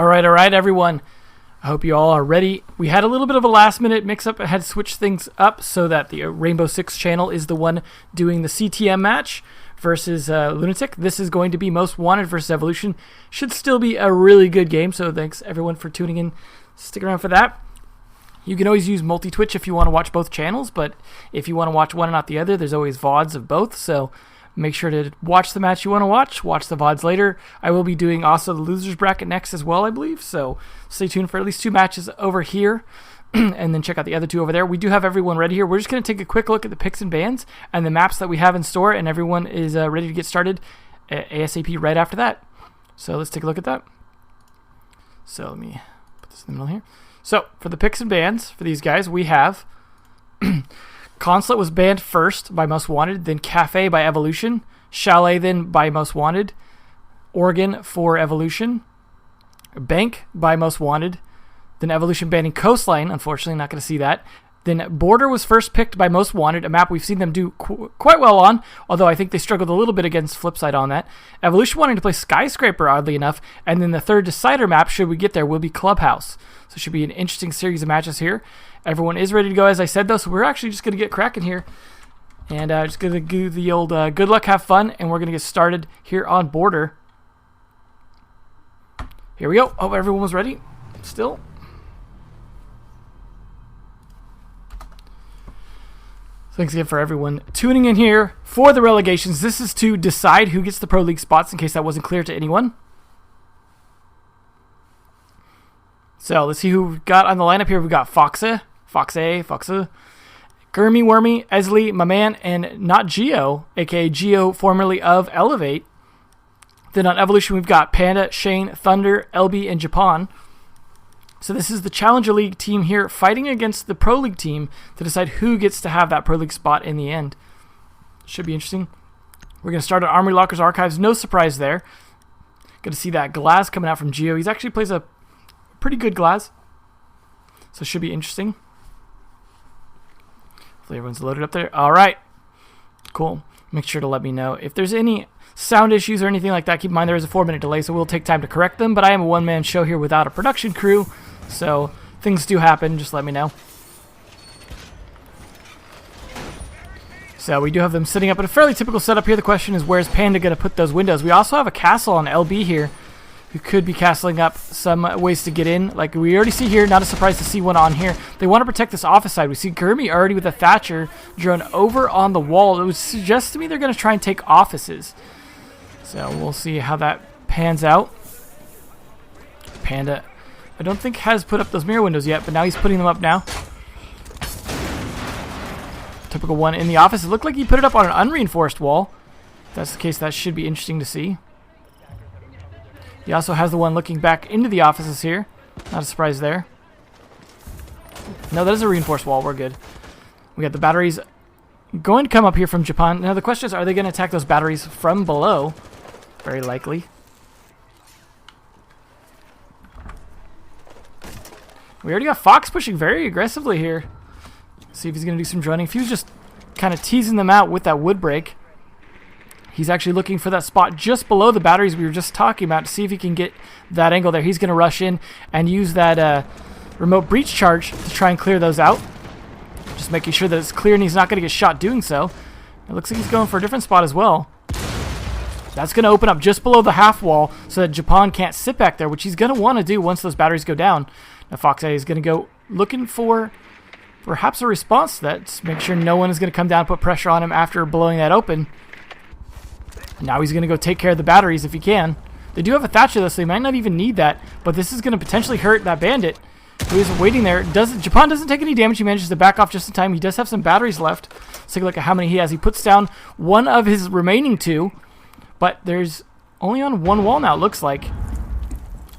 All right, everyone. I hope you all are ready. We had a little bit of a last-minute mix-up. I had to switch things up so that the Rainbow Six channel is the one doing the CTM match versus Lunatic. This is going to be Most Wanted versus Evolution. Should still be a really good game, so thanks, everyone, for tuning in. Stick around for that. You can always use multi-Twitch if you want to watch both channels, but if you want to watch one and not the other, there's always VODs of both, so make sure to watch the match you want to watch the VODs later. I will be doing also the losers bracket next as well, I believe, so stay tuned for at least 2 matches over here, and then check out the other 2 over there. We do have everyone ready here. We're just going to take a quick look at the picks and bans and the maps that we have in store, and everyone is ready to get started ASAP right after that. So let's take a look at that. So let me put this in the middle here. So for the picks and bans for these guys, we have Consulate was banned first by Most Wanted, then Cafe by Evolution, Chalet then by Most Wanted, Oregon for Evolution, Bank by Most Wanted, then Evolution banning Coastline, unfortunately not going to see that. Then Border was first picked by Most Wanted, a map we've seen them do quite well on, although I think they struggled a little bit against Flipside on that. Evolution wanting to play Skyscraper, oddly enough, and then the third decider map, should we get there, will be Clubhouse. So it should be an interesting series of matches here. Everyone is ready to go, as I said, though, so we're actually just going to get cracking here. And just going to do the old good luck, have fun, and we're going to get started here on Border. Here we go. Hope everyone was ready still. Thanks again for everyone tuning in here for the relegations. This is to decide who gets the Pro League spots, in case that wasn't clear to anyone. So let's see who we've got on the lineup here. We've got Foxe, Gurmy, Wormy, Esley, my man, and Not Geo, aka Geo, formerly of Elevate. Then on Evolution, we've got Panda, Shane, Thunder, LB, and Japan. So this is the Challenger League team here fighting against the Pro League team to decide who gets to have that Pro League spot in the end. Should be interesting. We're going to start at Armory Lockers Archives. No surprise there. Going to see that Glass coming out from Geo. He actually plays a pretty good Glass. So it should be interesting. Hopefully everyone's loaded up there. All right. Cool. Make sure to let me know if there's any sound issues or anything like that. Keep in mind there is a 4-minute delay, so we'll take time to correct them. But I am a one-man show here without a production crew, so things do happen. Just let me know. So we do have them sitting up in a fairly typical setup here. The question is, where's Panda going to put those windows? We also have a castle on LB here, who could be castling up some ways to get in. Like we already see here, not a surprise to see one on here. They want to protect this office side. We see Gurmy already with a Thatcher drone over on the wall. It would suggest to me they're going to try and take offices. So we'll see how that pans out. Panda, I don't think has put up those mirror windows yet, but now he's putting them up now. Typical one in the office. It looked like he put it up on an unreinforced wall. If that's the case, that should be interesting to see. He also has the one looking back into the offices here. Not a surprise there. No, that is a reinforced wall. We're good. We got the batteries going to come up here from Japan. Now the question is, are they going to attack those batteries from below? Very likely. We already got Fox pushing very aggressively here. See if he's going to do some droning. If he was just kind of teasing them out with that wood break. He's actually looking for that spot just below the batteries we were just talking about to see if he can get that angle there. He's going to rush in and use that remote breach charge to try and clear those out. Just making sure that it's clear and he's not going to get shot doing so. It looks like he's going for a different spot as well. That's going to open up just below the half wall so that Japan can't sit back there, which he's going to want to do once those batteries go down. Now Fox A is going to go looking for perhaps a response to that. Just make sure no one is going to come down and put pressure on him after blowing that open. Now he's going to go take care of the batteries if he can. They do have a Thatcher though, so they might not even need that, but this is going to potentially hurt that bandit who is waiting there. Japan doesn't take any damage. He manages to back off just in time. He does have some batteries left. Let's take a look at how many he has. He puts down one of his remaining 2, but there's only on one wall now, it looks like.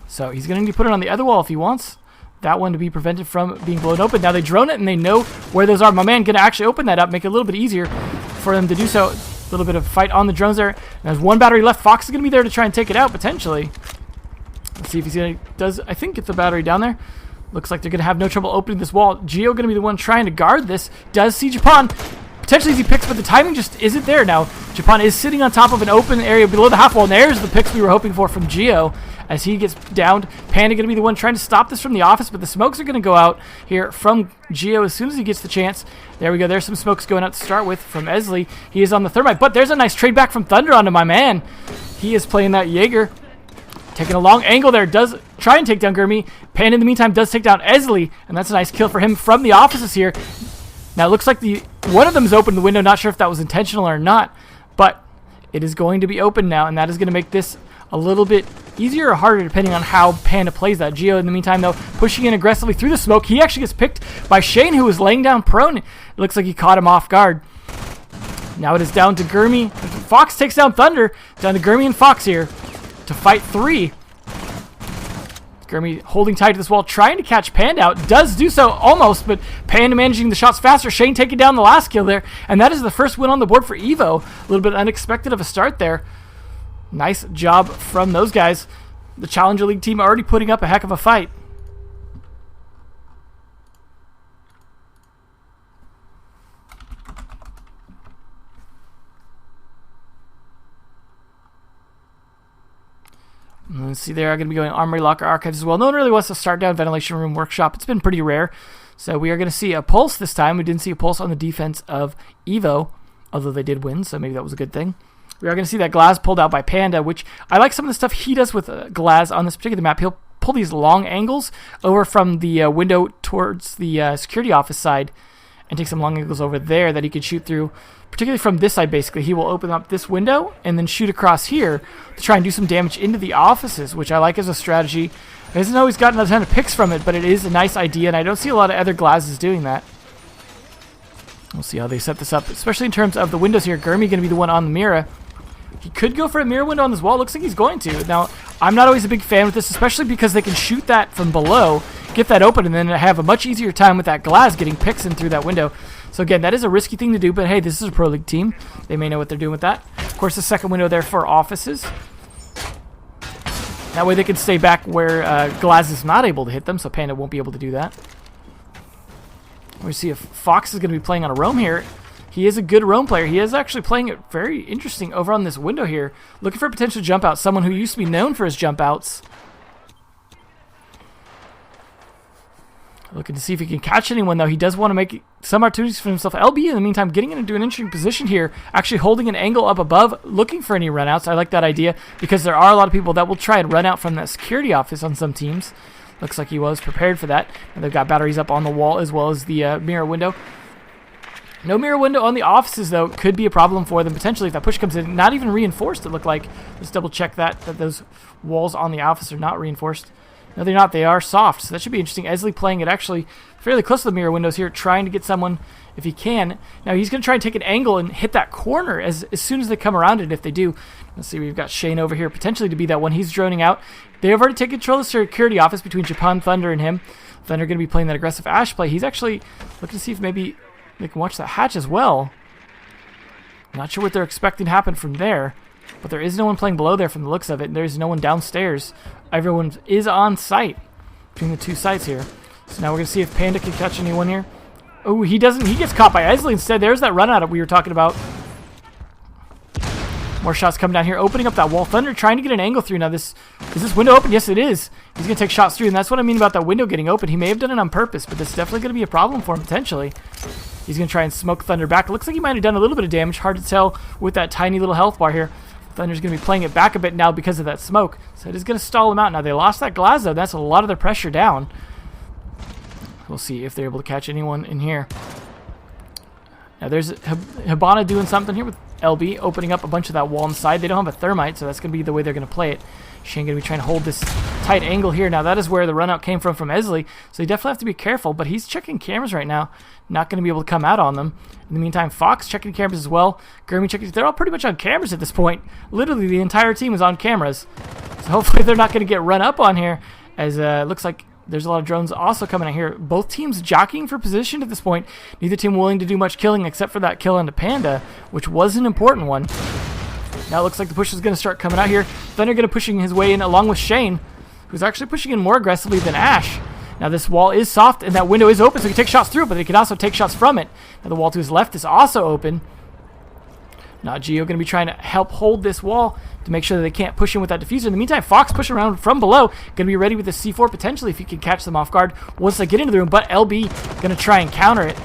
So he's going to need to put it on the other wall if he wants that one to be prevented from being blown open. Now they drone it and they know where those are. My man going to actually open that up, make it a little bit easier for them to do so. A little bit of fight on the drones there. And there's one battery left. Fox is going to be there to try and take it out, potentially. Let's see if he's going to... I think, get the battery down there. Looks like they're going to have no trouble opening this wall. Geo going to be the one trying to guard this. Does see Japan potentially easy picks, but the timing just isn't there. Now, Japan is sitting on top of an open area below the half wall, and there's the picks we were hoping for from Gio as he gets downed. Panda going to be the one trying to stop this from the office, but the smokes are going to go out here from Gio as soon as he gets the chance. There we go. There's some smokes going out to start with from Esley. He is on the thermite, but there's a nice trade back from Thunder onto my man. He is playing that Jaeger. Taking a long angle there, does try and take down Gurmi. Panda in the meantime does take down Esley, and that's a nice kill for him from the offices here. Now it looks like one of them is open the window. Not sure if that was intentional or not, but it is going to be open now, and that is going to make this a little bit easier or harder depending on how Panda plays that. Gio in the meantime though, pushing in aggressively through the smoke. He actually gets picked by Shane, who was laying down prone. It looks like he caught him off guard. Now it is down to Gurmi. Fox takes down Thunder. Down to Gurmi and Fox here to fight 3. Gurmi holding tight to this wall, trying to catch Panda out. Does do so almost, but Panda managing the shots faster. Shane taking down the last kill there, and that is the first win on the board for EVO. A little bit unexpected of a start there. Nice job from those guys. The Challenger League team already putting up a heck of a fight. Let's see, they're going to be going Armory Locker Archives as well. No one really wants to start down Ventilation Room Workshop. It's been pretty rare. So we are going to see a pulse this time. We didn't see a pulse on the defense of EVO, although they did win, so maybe that was a good thing. We are going to see that Glass pulled out by Panda, which I like some of the stuff he does with Glass on this particular map. He'll pull these long angles over from the window towards the security office side and take some long angles over there that he can shoot through, particularly from this side basically. He will open up this window and then shoot across here to try and do some damage into the offices, which I like as a strategy. He hasn't always gotten a ton of picks from it, but it is a nice idea, and I don't see a lot of other Glasses doing that. We'll see how they set this up, especially in terms of the windows here. Gurmi going to be the one on the mirror. He could go for a mirror window on this wall. Looks like he's going to. Now, I'm not always a big fan with this, especially because they can shoot that from below, get that open, and then have a much easier time with that Glass getting picks in through that window. So again, that is a risky thing to do, but hey, this is a Pro League team. They may know what they're doing with that. Of course, the second window there for offices. That way they can stay back where Glass is not able to hit them, so Panda won't be able to do that. We see if Fox is going to be playing on a roam here. He is a good roam player. He is actually playing it very interesting over on this window here. Looking for a potential jump out. Someone who used to be known for his jump outs. Looking to see if he can catch anyone, though. He does want to make some opportunities for himself. LB, in the meantime, getting into an interesting position here. Actually holding an angle up above, looking for any runouts. I like that idea because there are a lot of people that will try and run out from that security office on some teams. Looks like he was prepared for that. And they've got batteries up on the wall as well as the mirror window. No mirror window on the offices, though, could be a problem for them potentially if that push comes in. Not even reinforced, it looked like. Let's double check that those walls on the office are not reinforced. No, they're not. They are soft, so that should be interesting. Esley playing it actually fairly close to the mirror windows here, trying to get someone if he can. Now, he's going to try and take an angle and hit that corner as soon as they come around it, if they do. Let's see, we've got Shane over here potentially to be that one. He's droning out. They have already taken control of the security office between Japan, Thunder, and him. Thunder going to be playing that aggressive Ash play. He's actually looking to see if maybe they can watch that hatch as well. Not sure what they're expecting to happen from there, but there is no one playing below there from the looks of it. There's no one downstairs. Everyone is on site between the two sites here. So now we're going to see if Panda can catch anyone here. Oh, he doesn't. He gets caught by Esley instead. There's that run out we were talking about. More shots coming down here, opening up that wall. Thunder trying to get an angle through. Now, is this window open? Yes, it is. He's going to take shots through, and that's what I mean about that window getting open. He may have done it on purpose, but that's definitely going to be a problem for him potentially. He's going to try and smoke Thunder back. Looks like he might have done a little bit of damage. Hard to tell with that tiny little health bar here. Thunder's going to be playing it back a bit now because of that smoke. So it is going to stall him out. Now, they lost that glass, though. That's a lot of their pressure down. We'll see if they're able to catch anyone in here. Now, there's Hibana doing something here with LB, opening up a bunch of that wall inside. They don't have a thermite, so that's going to be the way they're going to play it. Shane going to be trying to hold this tight angle here. Now, that is where the run out came from Esley, so you definitely have to be careful, but he's checking cameras right now. Not going to be able to come out on them. In the meantime, Fox checking cameras as well. Gurmi checking. They're all pretty much on cameras at this point. Literally, the entire team is on cameras. So hopefully they're not going to get run up on here, as it looks like there's a lot of drones also coming in here. Both teams jockeying for position at this point. Neither team willing to do much killing except for that kill onto Panda, which was an important one. Now it looks like the push is going to start coming out here. Thunder going to pushing his way in along with Shane, who's actually pushing in more aggressively than Ash. Now this wall is soft and that window is open, so he can take shots through it, but he can also take shots from it. Now the wall to his left is also open. Now Gio going to be trying to help hold this wall to make sure that they can't push in with that diffuser. In the meantime, Fox pushing around from below, going to be ready with the C4 potentially if he can catch them off guard once they get into the room, but LB going to try and counter it.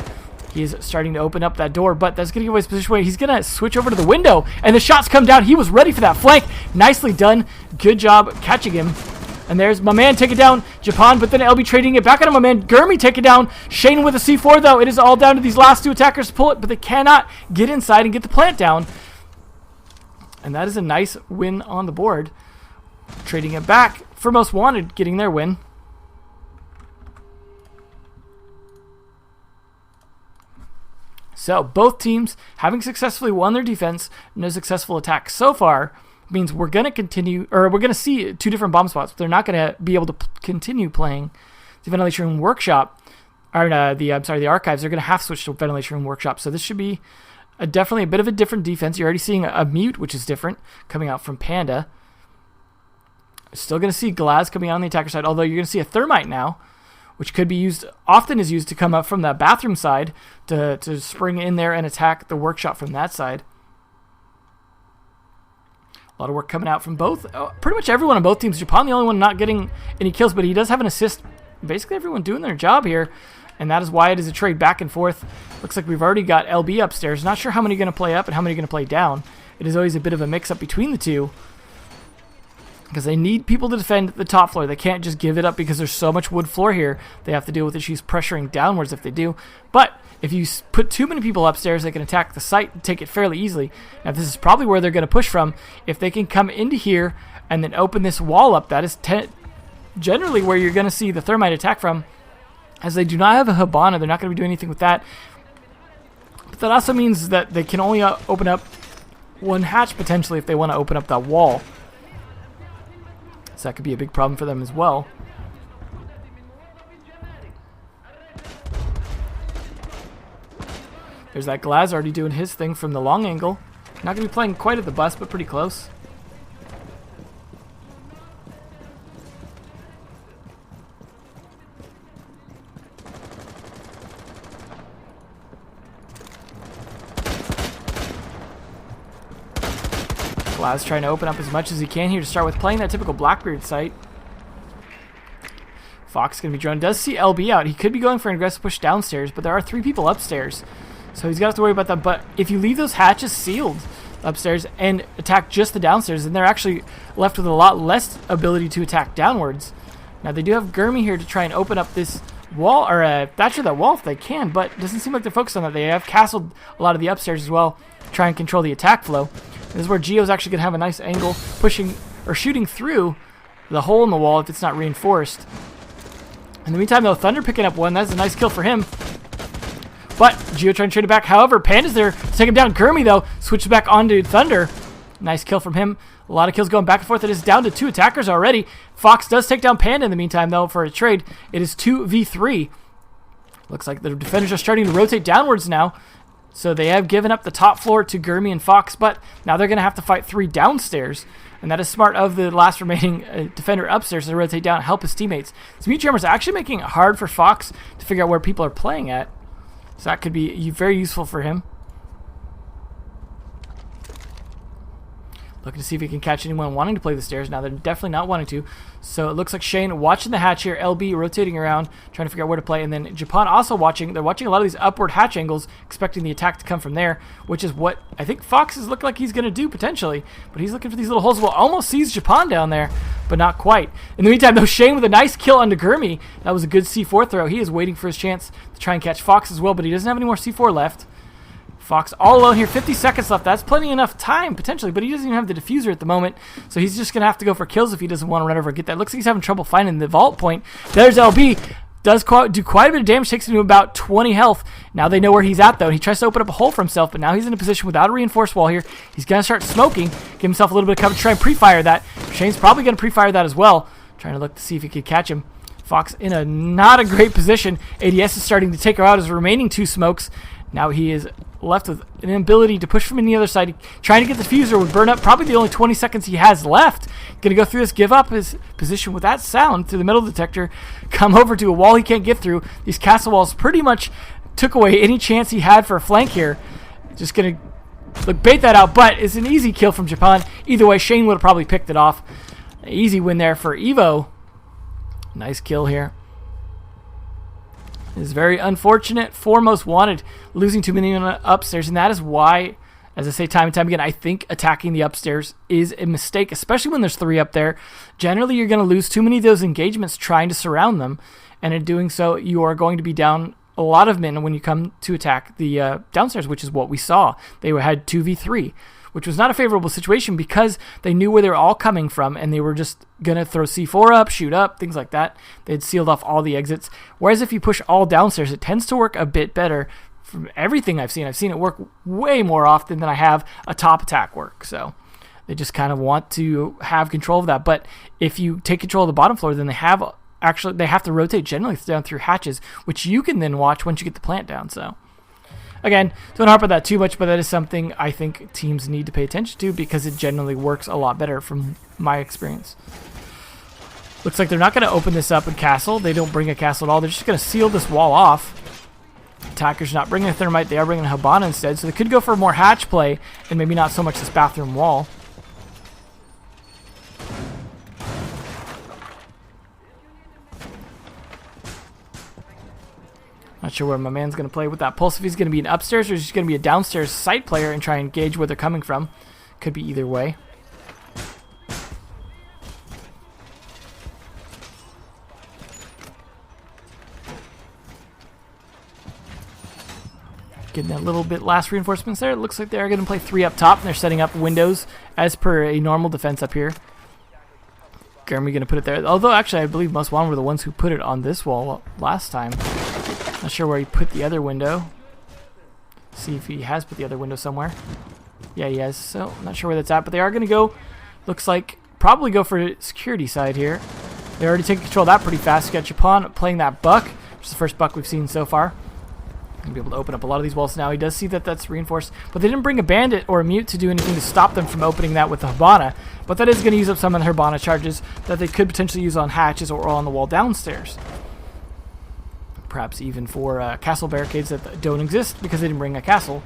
He is starting to open up that door, but that's going to give away his position. He's going to switch over to the window, and the shots come down. He was ready for that flank. Nicely done. Good job catching him. And there's my man taking down Japan, but then LB trading it back on my man. Gurmy taking down Shane with a C4, though. It is all down to these last two attackers to pull it, but they cannot get inside and get the plant down. And that is a nice win on the board. Trading it back for Most Wanted, getting their win. So both teams having successfully won their defense, no successful attacks so far, means we're going to continue, or we're going to see two different bomb spots. They're not going to be able to continue playing the Ventilation Room Workshop, or the Archives. They're going to have to switch to Ventilation Room Workshop. So this should be definitely a bit of a different defense. You're already seeing a mute, which is different, coming out from Panda. Still going to see Glaz coming out on the attacker side, although you're going to see a Thermite now, which could be used, often is used to come up from the bathroom side to spring in there and attack the workshop from that side. A lot of work coming out from both, pretty much everyone on both teams. Japan, the only one not getting any kills, but he does have an assist. Basically everyone doing their job here, and that is why it is a trade back and forth. Looks like we've already got LB upstairs. Not sure how many are going to play up and how many are going to play down. It is always a bit of a mix-up between the two, because they need people to defend the top floor. They can't just give it up because there's so much wood floor here. They have to deal with issues pressuring downwards if they do. But if you put too many people upstairs, they can attack the site and take it fairly easily. Now this is probably where they're going to push from. If they can come into here and then open this wall up, that is generally where you're going to see the Thermite attack from. As they do not have a Hibana, they're not going to be doing anything with that. But that also means that they can only open up one hatch potentially if they want to open up that wall. So that could be a big problem for them as well. There's that Glaz already doing his thing from the long angle. Not going to be playing quite at the bus, but pretty close. Glaz trying to open up as much as he can here to start with, playing that typical Blackbeard site. Fox going to be drawn. Does see LB out. He could be going for an aggressive push downstairs, but there are three people upstairs. So he's got to have to worry about that. But if you leave those hatches sealed upstairs and attack just the downstairs, then they're actually left with a lot less ability to attack downwards. Now they do have Gurmy here to try and open up this wall, or Thatcher that wall if they can, but it doesn't seem like they're focused on that. They have castled a lot of the upstairs as well, try and control the attack flow. This is where Gio's actually going to have a nice angle pushing or shooting through the hole in the wall if it's not reinforced. In the meantime, though, Thunder picking up one. That's a nice kill for him. But Gio trying to trade it back. However, Panda's there to take him down. Gurmy, though, switches back onto Thunder. Nice kill from him. A lot of kills going back and forth. It is down to two attackers already. Fox does take down Panda in the meantime, though, for a trade. It is 2v3. Looks like the defenders are starting to rotate downwards now. So they have given up the top floor to Gurmy and Fox, but now they're going to have to fight three downstairs. And that is smart of the last remaining defender upstairs to rotate down and help his teammates. So Mute Jammers actually making it hard for Fox to figure out where people are playing at. So that could be very useful for him. Looking to see if he can catch anyone wanting to play the stairs. Now they're definitely not wanting to. So it looks like Shane watching the hatch here. LB rotating around, trying to figure out where to play. And then Japan also watching. They're watching a lot of these upward hatch angles, expecting the attack to come from there, which is what I think Fox is looking like he's going to do potentially. But he's looking for these little holes. Well, almost sees Japan down there, but not quite. In the meantime, though, Shane with a nice kill onto Gurmy. That was a good C4 throw. He is waiting for his chance to try and catch Fox as well, but he doesn't have any more C4 left. Fox all alone here, 50 seconds left. That's plenty enough time, potentially, but he doesn't even have the diffuser at the moment, so he's just going to have to go for kills if he doesn't want to run over and get that. Looks like he's having trouble finding the vault point. There's LB. Does do quite a bit of damage, takes him to about 20 health. Now they know where he's at, though. He tries to open up a hole for himself, but now he's in a position without a reinforced wall here. He's going to start smoking, give himself a little bit of cover, try and pre-fire that. Shane's probably going to pre-fire that as well, trying to look to see if he could catch him. Fox in a not a great position. ADS is starting to take her out as remaining two smokes. Now he is left with an inability to push from any other side. Trying to get the diffuser would burn up probably the only 20 seconds he has left. Going to go through this, give up his position with that sound through the metal detector, come over to a wall he can't get through. These castle walls pretty much took away any chance he had for a flank here. Just going to bait that out, but it's an easy kill from Japan. Either way, Shane would have probably picked it off. Easy win there for EVO. Nice kill here. It's very unfortunate for Most Wanted losing too many upstairs, and that is why, as I say time and time again, I think attacking the upstairs is a mistake, especially when there's 3 up there. Generally, you're going to lose too many of those engagements trying to surround them, and in doing so, you are going to be down a lot of men when you come to attack the downstairs, which is what we saw. They had 2v3, which was not a favorable situation because they knew where they were all coming from, and they were just going to throw C4 up, shoot up, things like that. They had sealed off all the exits. Whereas if you push all downstairs, it tends to work a bit better. From everything I've seen it work way more often than I have a top attack work. So they just kind of want to have control of that. But if you take control of the bottom floor, then they have to rotate generally down through hatches, which you can then watch once you get the plant down. So again, don't harp on that too much, but that is something I think teams need to pay attention to because it generally works a lot better from my experience. Looks like they're not going to open this up in castle. They don't bring a castle at all. They're just going to seal this wall off. Attackers not bringing a thermite. They are bringing a Habana instead, so they could go for more hatch play and maybe not so much this bathroom wall. Not sure where my man's going to play with that pulse. If he's going to be an upstairs or he's going to be a downstairs site player and try and gauge where they're coming from. Could be either way. Getting that little bit last reinforcements there. It looks like they're going to play 3 up top, and they're setting up windows as per a normal defense up here. Gurmy going to put it there. Although, actually, I believe Most Wanted were the ones who put it on this wall last time. Not sure where he put the other window. See if he has put the other window somewhere. Yeah, he has. So, I'm not sure where that's at, but they are going to go, looks like, probably go for security side here. They already taken control of that pretty fast. You got Japan playing that buck, which is the first buck we've seen so far. Going to be able to open up a lot of these walls now. He does see that that's reinforced, but they didn't bring a bandit or a mute to do anything to stop them from opening that with the Habana. But that is going to use up some of the Habana charges that they could potentially use on hatches or on the wall downstairs. Perhaps even for castle barricades that don't exist because they didn't bring a castle.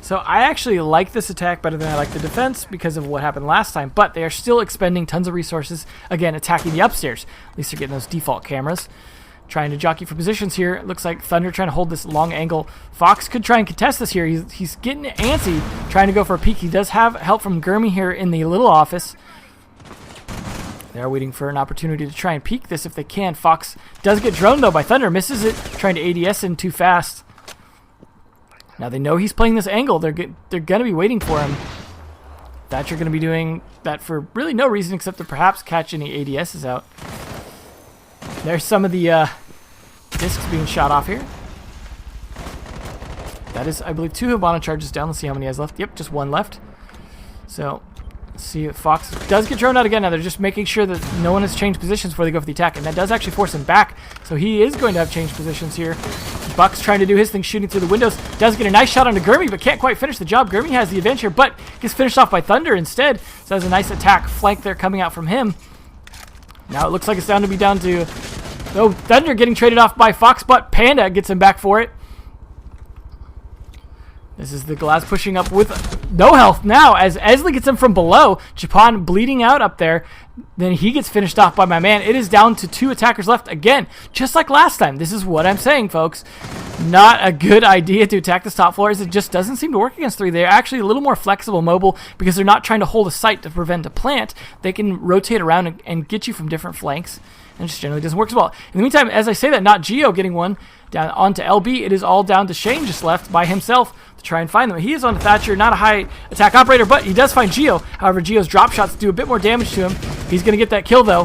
So I actually like this attack better than I like the defense because of what happened last time, but they are still expending tons of resources, again, attacking the upstairs. At least they're getting those default cameras. Trying to jockey for positions here. It looks like Thunder trying to hold this long angle. Fox could try and contest this here. He's getting antsy, trying to go for a peek. He does have help from Gurmy here in the little office. They're waiting for an opportunity to try and peek this if they can. Fox does get droned, though, by Thunder. Misses it, trying to ADS in too fast. Now they know he's playing this angle. They're going to be waiting for him. Thatcher going to be doing that for really no reason except to perhaps catch any ADSs out. There's some of the discs being shot off here. That is, I believe, 2 Habana charges down. Let's see how many he has left. Yep, just 1 left. So, let's see if Fox does get drawn out again. Now they're just making sure that no one has changed positions before they go for the attack. And that does actually force him back. So he is going to have changed positions here. Buck's trying to do his thing, shooting through the windows. Does get a nice shot onto Gurmy, but can't quite finish the job. Gurmy has the advantage here, but gets finished off by Thunder instead. So that's a nice attack flank there coming out from him. Now it looks like it's down to... Oh, Thunder getting traded off by Fox, but Panda gets him back for it. This is the Glass pushing up with no health now as Esley gets him from below. Japan bleeding out up there. Then he gets finished off by my man. It is down to 2 attackers left again, just like last time. This is what I'm saying, folks. Not a good idea to attack this top floor as it just doesn't seem to work against 3. They're actually a little more flexible, mobile, because they're not trying to hold a site to prevent a plant. They can rotate around and get you from different flanks. And it just generally doesn't work as well. In the meantime, as I say that, not Geo getting one down onto LB. It is all down to Shane just left by himself to try and find them. He is on Thatcher, not a high attack operator, but he does find Geo. However, Geo's drop shots do a bit more damage to him. He's going to get that kill, though.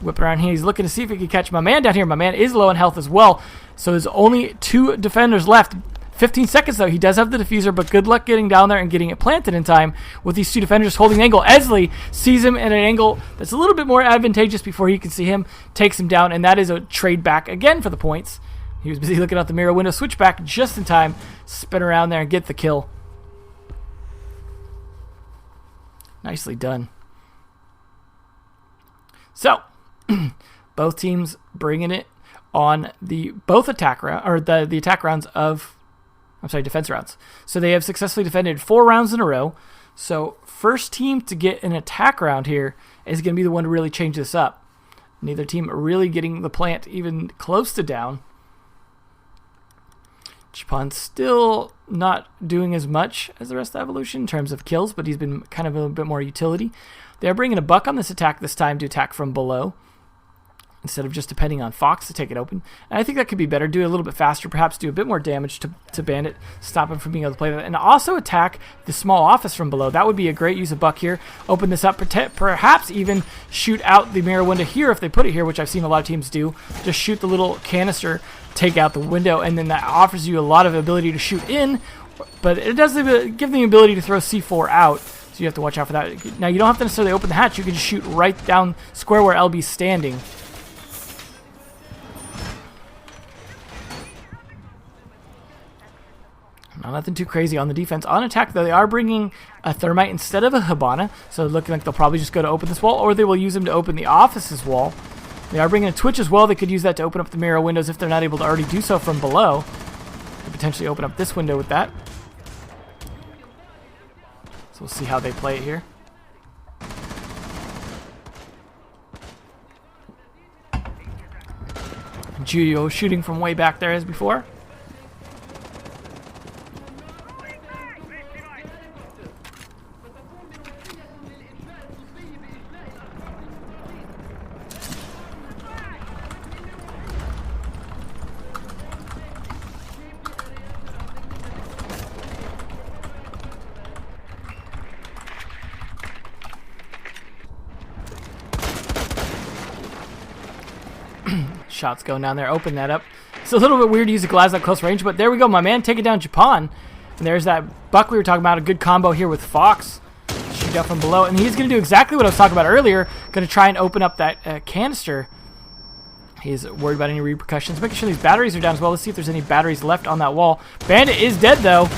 Whip around here. He's looking to see if he can catch my man down here. My man is low in health as well. So there's only 2 defenders left. 15 seconds, though. He does have the diffuser, but good luck getting down there and getting it planted in time with these 2 defenders holding the angle. Esley sees him at an angle that's a little bit more advantageous before he can see him, takes him down, and that is a trade back again for the points. He was busy looking out the mirror window. Switch back just in time. Spin around there and get the kill. Nicely done. So, both teams bringing it on both attack round, or the attack rounds of, defense rounds. So they have successfully defended 4 rounds in a row. So first team to get an attack round here is going to be the one to really change this up. Neither team really getting the plant even close to down. Japan's still not doing as much as the rest of Evolution in terms of kills, but he's been kind of a bit more utility. They're bringing a Buck on this attack this time to attack from below, instead of just depending on Fox to take it open. And I think that could be better. Do it a little bit faster, perhaps do a bit more damage to Bandit, stop him from being able to play that. And also attack the small office from below. That would be a great use of Buck here. Open this up, perhaps even shoot out the mirror window here if they put it here, which I've seen a lot of teams do. Just shoot the little canister, take out the window, and then that offers you a lot of ability to shoot in, but it does give them the ability to throw C4 out. So you have to watch out for that. Now, you don't have to necessarily open the hatch. You can just shoot right down square where LB's standing. Nothing too crazy on the defense. On attack, though, they are bringing a Thermite instead of a Hibana, so looking like they'll probably just go to open this wall, or they will use them to open the office's wall. They are bringing a Twitch as well. They could use that to open up the mirror windows if they're not able to already do so from below. Could potentially open up this window with that. So we'll see how they play it here. Julio shooting from way back there as before. Shots going down there, open that up. It's a little bit weird to use the glass at close range, but there we go, my man, taking down Japan. And there's that Buck we were talking about, a good combo here with Fox. Shoot out from below, and he's going to do exactly what I was talking about earlier, going to try and open up that canister. He's worried about any repercussions, making sure these batteries are down as well. Let's see if there's any batteries left on that wall. Bandit is dead, though.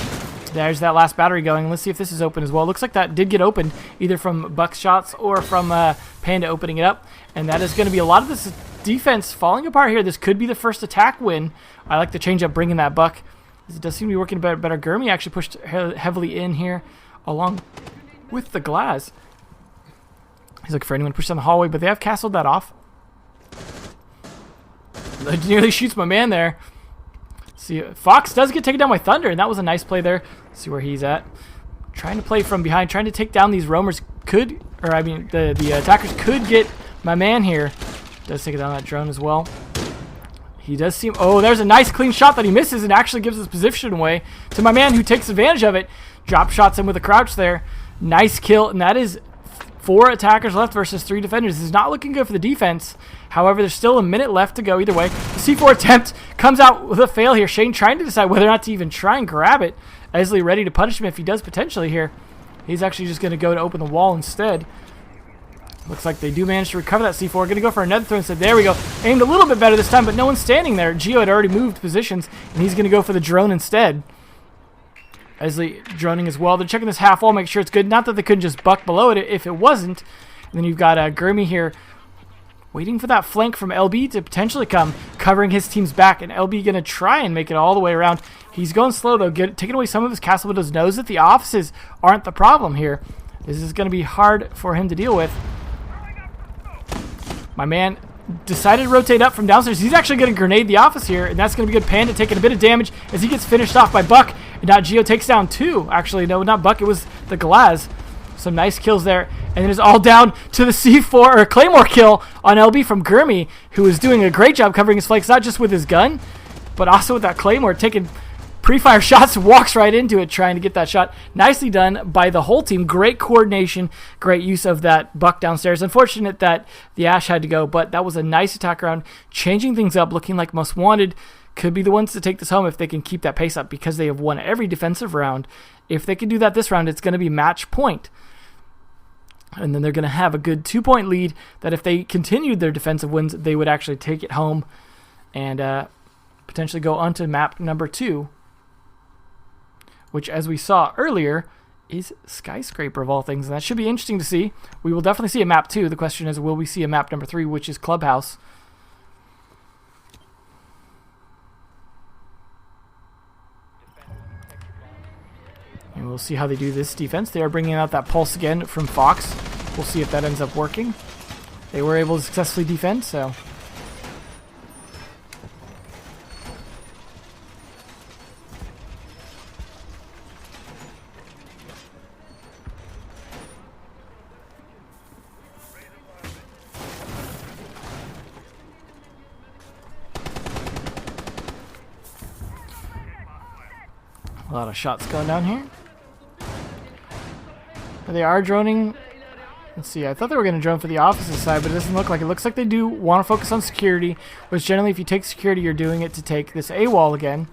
There's that last battery going. Let's see if this is open as well. Looks like that did get opened, either from Buck's shots or from Panda opening it up. And that is going to be a lot of this defense falling apart here. This could be the first attack win. I like the change up bringing that Buck. It does seem to be working better. Gurmy actually pushed heavily in here along with the glass. He's looking for anyone to push down the hallway, but they have castled that off. It nearly shoots my man there. See, Fox does get taken down by Thunder, and that was a nice play there. Let's see where he's at. Trying to play from behind, trying to take down these roamers. The attackers could get my man here. Does take it down that drone as well. He does seem... Oh, there's a nice clean shot that he misses and actually gives his position away to my man, who takes advantage of it. Drop shots him with a crouch there. Nice kill, and that is 4 attackers left versus 3 defenders. This is not looking good for the defense. However, there's still a minute left to go either way. The C4 attempt comes out with a fail here. Shane trying to decide whether or not to even try and grab it. Esley ready to punish him if he does potentially here. He's actually just going to go to open the wall instead. Looks like they do manage to recover that C4. Going to go for another throw instead. There we go. Aimed a little bit better this time, but no one's standing there. Gio had already moved positions, and he's going to go for the drone instead. Esley droning as well. They're checking this half wall, make sure it's good. Not that they couldn't just buck below it if it wasn't. And then you've got Gurmy here waiting for that flank from LB to potentially come, covering his team's back, and LB going to try and make it all the way around. He's going slow, though, taking away some of his castle windows. Knows that the offices aren't the problem here. This is going to be hard for him to deal with. My man decided to rotate up from downstairs. He's actually going to grenade the office here, and that's going to be good. Panda taking a bit of damage as he gets finished off by Buck. And now Gio takes down 2. Actually, no, not Buck. It was the Glaz. Some nice kills there. And it is all down to the C4 or Claymore kill on LB from Gurmy, who is doing a great job covering his flanks, not just with his gun, but also with that Claymore, taking pre-fire shots, walks right into it trying to get that shot. Nicely done by the whole team. Great coordination, great use of that Buck downstairs. Unfortunate that the Ash had to go, but that was a nice attack round, changing things up, looking like Most Wanted could be the ones to take this home if they can keep that pace up, because they have won every defensive round. If they can do that this round, it's going to be match point. And then they're going to have a good 2-point lead that if they continued their defensive wins, they would actually take it home. And potentially go onto map number 2, which, as we saw earlier, is Skyscraper of all things. And that should be interesting to see. We will definitely see a map 2. The question is, will we see a map number 3, which is Clubhouse? And we'll see how they do this defense. They are bringing out that pulse again from Fox. We'll see if that ends up working. They were able to successfully defend, so... a lot of shots going down here. They are droning. Let's see, I thought they were going to drone for the opposite side, but it doesn't look like it. Looks like they do want to focus on security, which generally if you take security, you're doing it to take this A wall again.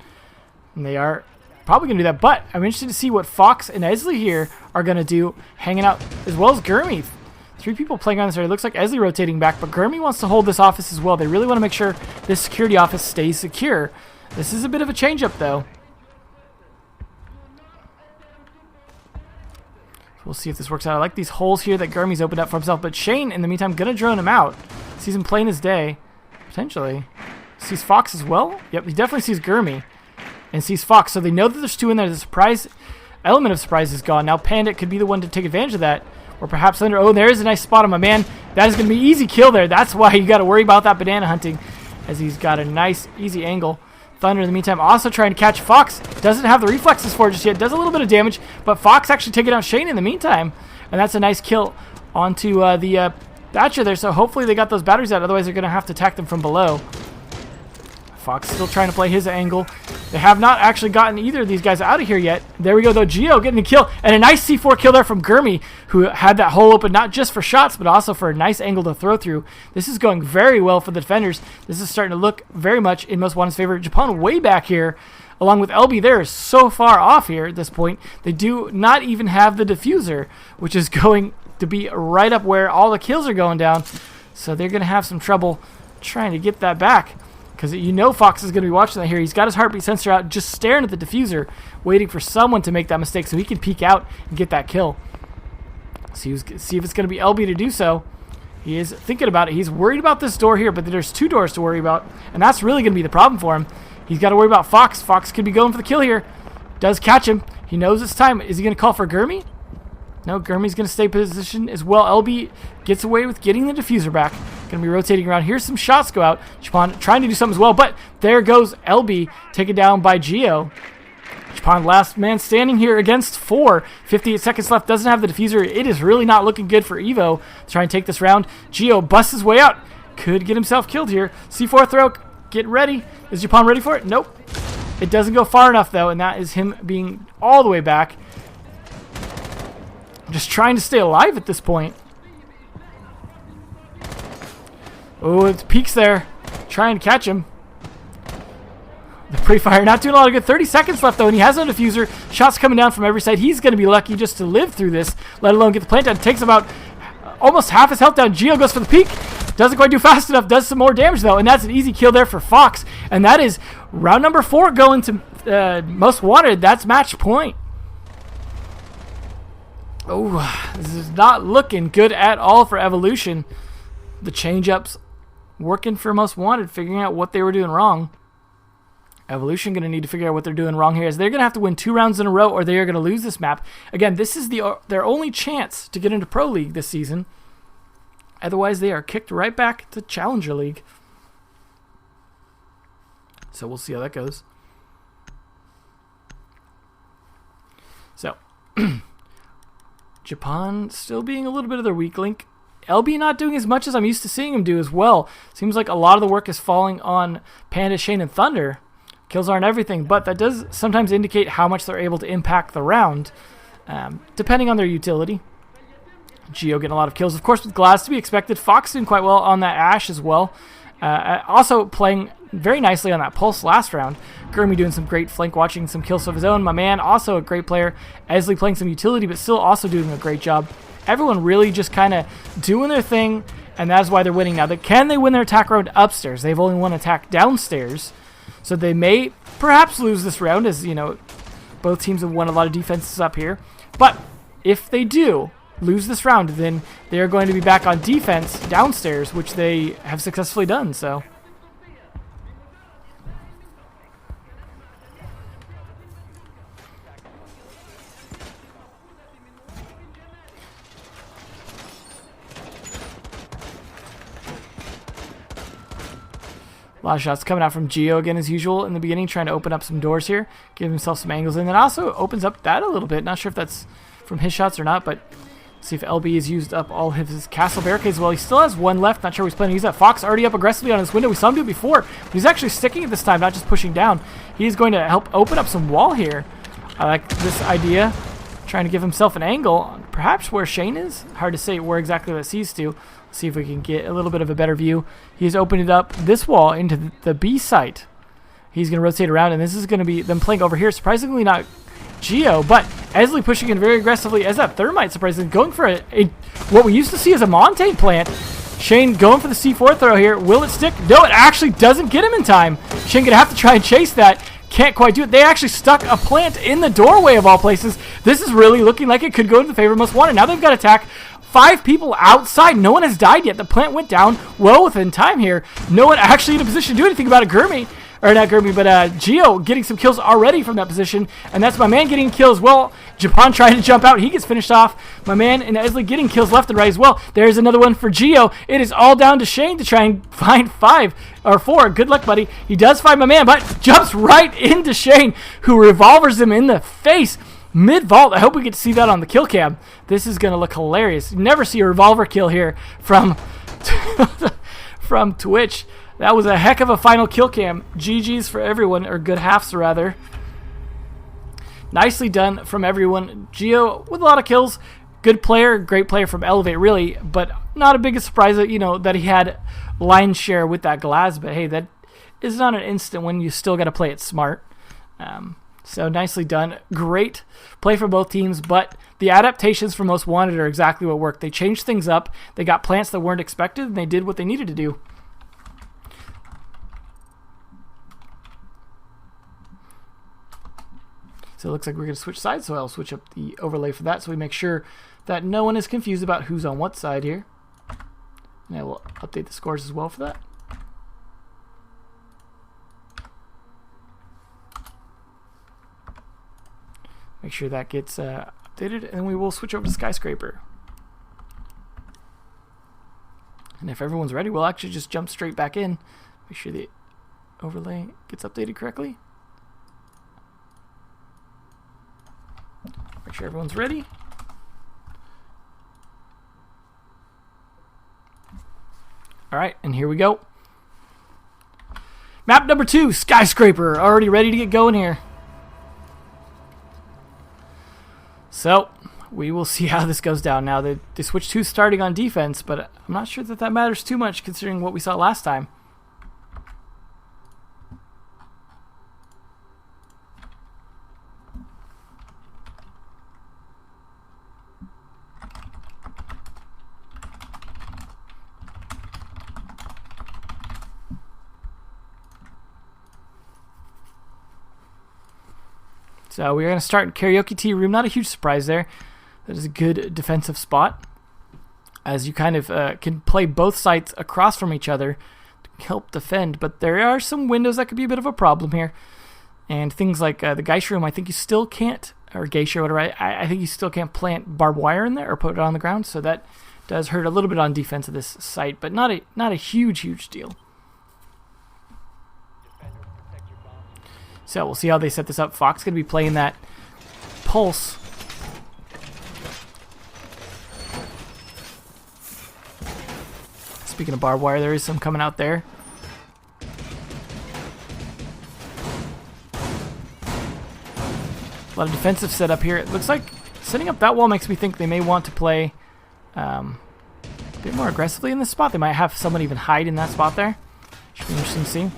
And they are probably going to do that, but I'm interested to see what Fox and Esley here are going to do, hanging out, as well as Gurmy. 3 people playing on this area. It looks like Esley rotating back, but Gurmy wants to hold this office as well. They really want to make sure this security office stays secure. This is a bit of a change-up, though. We'll see if this works out. I like these holes here that Gurmy's opened up for himself, but Shane, in the meantime, going to drone him out. Sees him plain as day, potentially. Sees Fox as well. Yep, he definitely sees Gurmy and sees Fox, so they know that there's 2 in there. The surprise element of surprise is gone. Now Pandit could be the one to take advantage of that, or perhaps Thunder. Oh, there is a nice spot on my man. That is going to be easy kill there. That's why you got to worry about that banana hunting, as he's got a nice, easy angle. Thunder, in the meantime, also trying to catch Fox. Doesn't have the reflexes for it just yet. Does a little bit of damage, but Fox actually taking out Shane in the meantime. And that's a nice kill onto the Thatcher there. So hopefully they got those batteries out. Otherwise, they're going to have to attack them from below. Fox still trying to play his angle. They have not actually gotten either of these guys out of here yet. There we go, though. Geo getting a kill. And a nice C4 kill there from Gurmy, who had that hole open not just for shots, but also for a nice angle to throw through. This is going very well for the defenders. This is starting to look very much in Most Wanted's favor. Japan way back here, along with LB there, is so far off here at this point. They do not even have the diffuser, which is going to be right up where all the kills are going down. So they're going to have some trouble trying to get that back. Because you know Fox is going to be watching that here. He's got his heartbeat sensor out, just staring at the diffuser, waiting for someone to make that mistake so he can peek out and get that kill. See if it's going to be LB to do so. He is thinking about it. He's worried about this door here, but there's 2 doors to worry about, and that's really going to be the problem for him. He's got to worry about Fox. Fox could be going for the kill here. Does catch him. He knows it's time. Is he going to call for Gurmy? No, Gurmy's going to stay positioned as well. LB gets away with getting the diffuser back. Going to be rotating around. Here's some shots go out. Japan trying to do something as well, but there goes LB, taken down by Geo. Japan last man standing here against 4. 58 seconds left. Doesn't have the diffuser. It is really not looking good for EVO. Try and take this round. Geo busts his way out. Could get himself killed here. C4 throw. Get ready. Is Japan ready for it? Nope. It doesn't go far enough, though, and that is him being all the way back. Just trying to stay alive at this point. Oh, it peaks there. Trying to catch him. The pre-fire not doing a lot of good. 30 seconds left, though, and he has no diffuser. Shots coming down from every side. He's going to be lucky just to live through this, let alone get the plant down. It takes about almost half his health down. Geo goes for the peak. Doesn't quite do fast enough. Does some more damage, though, and that's an easy kill there for Fox. And that is round number 4 going to Most Wanted. That's match point. Oh, this is not looking good at all for Evolution. The change-ups working for Most Wanted, figuring out what they were doing wrong. Evolution going to need to figure out what they're doing wrong here, as they're going to have to win 2 rounds in a row or they are going to lose this map. Again, this is their only chance to get into Pro League this season. Otherwise, they are kicked right back to Challenger League. So we'll see how that goes. So... Japan still being a little bit of their weak link. LB not doing as much as I'm used to seeing him do as well. Seems like a lot of the work is falling on Panda, Shane, and Thunder. Kills aren't everything, but that does sometimes indicate how much they're able to impact the round, depending on their utility. Geo getting a lot of kills, of course, with Glass to be expected. Fox doing quite well on that Ash as well. Also playing very nicely on that Pulse last round. Gurmy doing some great flank watching, some kills of his own. My man, also a great player. Esley playing some utility, but still also doing a great job. Everyone really just kind of doing their thing, and that's why they're winning now. Can they win their attack round upstairs? They've only won attack downstairs, So they may perhaps lose this round, as you know, both teams have won a lot of defenses up here. But if they do lose this round, then they are going to be back on defense downstairs, which they have successfully done. So a lot of shots coming out from Geo again as usual in the beginning, trying to open up some doors here, give himself some angles, and then also opens up that a little bit. Not sure if that's from his shots or not, but see if LB has used up all of his castle barricades. Well, he still has one left. Not sure he's planning to use that. Fox already up aggressively on his window. We saw him do it before, but he's actually sticking it this time, not just pushing down. He's going to help open up some wall here. I like this idea, trying to give himself an angle, perhaps where Shane is. Hard to say where exactly that sees to. See if we can get a little bit of a better view. He's opened up this wall into the B site. He's going to rotate around, and this is going to be them playing over here. Surprisingly not Geo, but Esley pushing in very aggressively as that Thermite, surprisingly going for what we used to see as a Montane plant. Shane going for the C4 throw here. Will it stick? No, it actually doesn't get him in time. Shane going to have to try and chase that. Can't quite do it. They actually stuck a plant in the doorway of all places. This is really looking like it could go to the favor of most wanted. Now they've got attack. 5 people outside. No one has died yet. The plant went down well within time here. No one actually in a position to do anything about it. Gurmy, or not Gurmy, but Geo getting some kills already from that position. And that's my man getting kills. Well, Japan trying to jump out. He gets finished off. My man and Esley getting kills left and right as well. There's another one for Geo. It is all down to Shane to try and find 5 or 4. Good luck, buddy. He does find my man, but jumps right into Shane, who revolvers him in the face. Mid-vault. I hope we get to see that on the kill cam. This is going to look hilarious. You never see a revolver kill here from from Twitch. That was a heck of a final kill cam. GG's for everyone, or good halves rather. Nicely done from everyone. Geo with a lot of kills. Good player, great player from Elevate really, but not a big surprise that, you know, that he had line share with that glass, but hey, that is not an instant when you still got to play it smart. So nicely done. Great play for both teams, but the adaptations for Most Wanted are exactly what worked. They changed things up. They got plants that weren't expected, and they did what they needed to do. So it looks like we're going to switch sides, so I'll switch up the overlay for that so we make sure that no one is confused about who's on what side here. And I will update the scores as well for that. Make sure that gets updated, and then we will switch over to Skyscraper. And if everyone's ready, we'll actually just jump straight back in. Make sure the overlay gets updated correctly. Make sure everyone's ready. All right, and here we go. Map number 2, Skyscraper. Already ready to get going here. So, we will see how this goes down. Now, they switched to starting on defense, but I'm not sure that that matters too much considering what we saw last time. So we're going to start in Karaoke Tea Room. Not a huge surprise there. That is a good defensive spot, as you kind of can play both sides across from each other to help defend. But there are some windows that could be a bit of a problem here. And things like the Geisha Room, I think you still can't, or Geisha, whatever, I think you still can't plant barbed wire in there or put it on the ground. So that does hurt a little bit on defense of this site, but not a huge deal. So we'll see how they set this up. Fox going to be playing that Pulse. Speaking of barbed wire, there is some coming out there. A lot of defensive setup here. It looks like setting up that wall makes me think they may want to play a bit more aggressively in this spot. They might have someone even hide in that spot there. Should be interesting to see.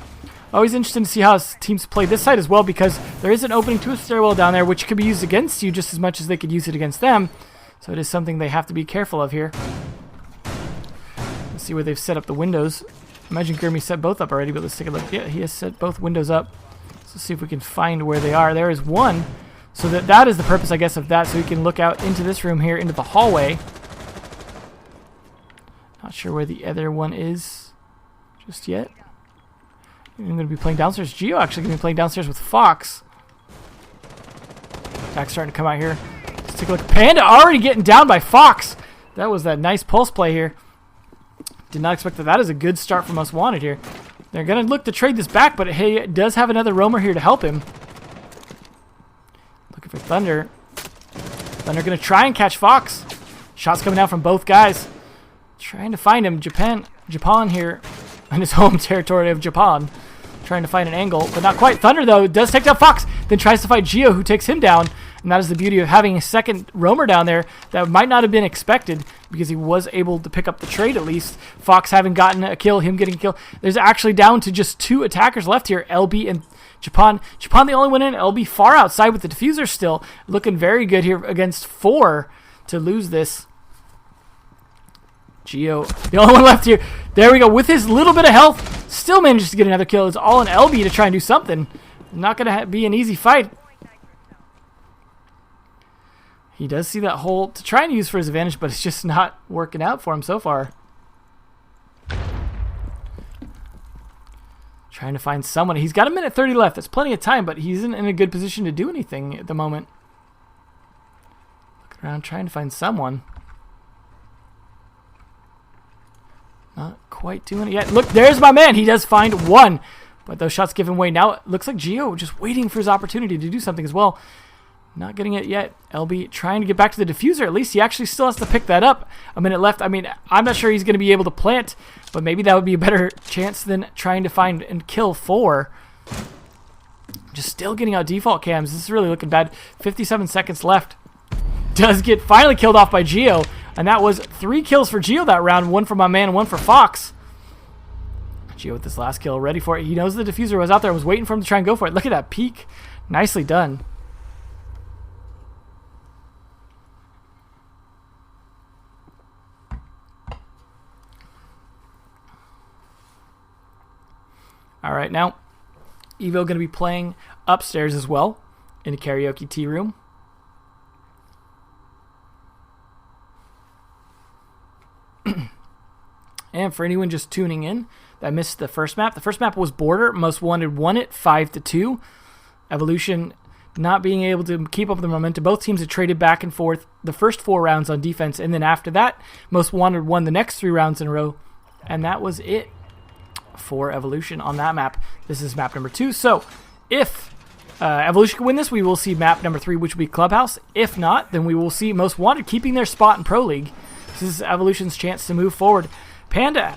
Always interesting to see how teams play this side as well, because there is an opening to a stairwell down there which could be used against you just as much as they could use it against them. So it is something they have to be careful of here. Let's see where they've set up the windows. Imagine Gurmy set both up already, but let's take a look. Yeah, he has set both windows up. So let's see if we can find where they are. There is one. So that is the purpose, I guess, of that. So we can look out into this room here, into the hallway. Not sure where the other one is just yet. I'm going to be playing downstairs. Geo actually going to be playing downstairs with Fox. Attack's starting to come out here. Let's take a look. Panda already getting down by Fox. That was that nice pulse play here. Did not expect that. That is a good start for Most Wanted here. They're going to look to trade this back, but he does have another roamer here to help him. Looking for Thunder. Thunder going to try and catch Fox. Shots coming out from both guys. Trying to find him. Japan here in his home territory of Japan. Trying to find an angle, but not quite. Thunder, though, does take down Fox. Then tries to fight Geo, who takes him down. And that is the beauty of having a second roamer down there that might not have been expected because he was able to pick up the trade at least. Fox having gotten a kill, him getting a kill. There's actually down to just 2 attackers left here, LB and Japan. Japan the only one in. LB far outside with the diffuser still. Looking very good here against 4 to lose this. Geo, the only one left here. There we go. With his little bit of health, still manages to get another kill. It's all in LB to try and do something. Not going to be an easy fight. He does see that hole to try and use for his advantage, but it's just not working out for him so far. Trying to find someone. He's got 1:30 left. That's plenty of time, but he isn't in a good position to do anything at the moment. Looking around, trying to find someone. Not quite doing it yet. Look, there's my man. He does find one. But those shots give him away. Now it looks like Geo just waiting for his opportunity to do something as well. Not getting it yet. LB trying to get back to the diffuser. At least he actually still has to pick that up. 1 minute left. I mean, I'm not sure he's going to be able to plant, but maybe that would be a better chance than trying to find and kill 4. Just still getting out default cams. This is really looking bad. 57 seconds left. Does get finally killed off by Geo. And that was 3 kills for Geo that round. 1 for my man and 1 for Fox. Geo with this last kill, ready for it. He knows the diffuser was out there. Was waiting for him to try and go for it. Look at that peek. Nicely done. All right, now EVO going to be playing upstairs as well in a karaoke tea room. And for anyone just tuning in that missed the first map was Border. Most Wanted won it 5-2. Evolution not being able to keep up the momentum. Both teams had traded back and forth the first 4 rounds on defense, and then after that, Most Wanted won the next 3 rounds in a row, and that was it for Evolution on that map. This is map number 2. So if Evolution can win this, we will see map number 3, which will be Clubhouse. If not, then we will see Most Wanted keeping their spot in Pro League. This is Evolution's chance to move forward. Panda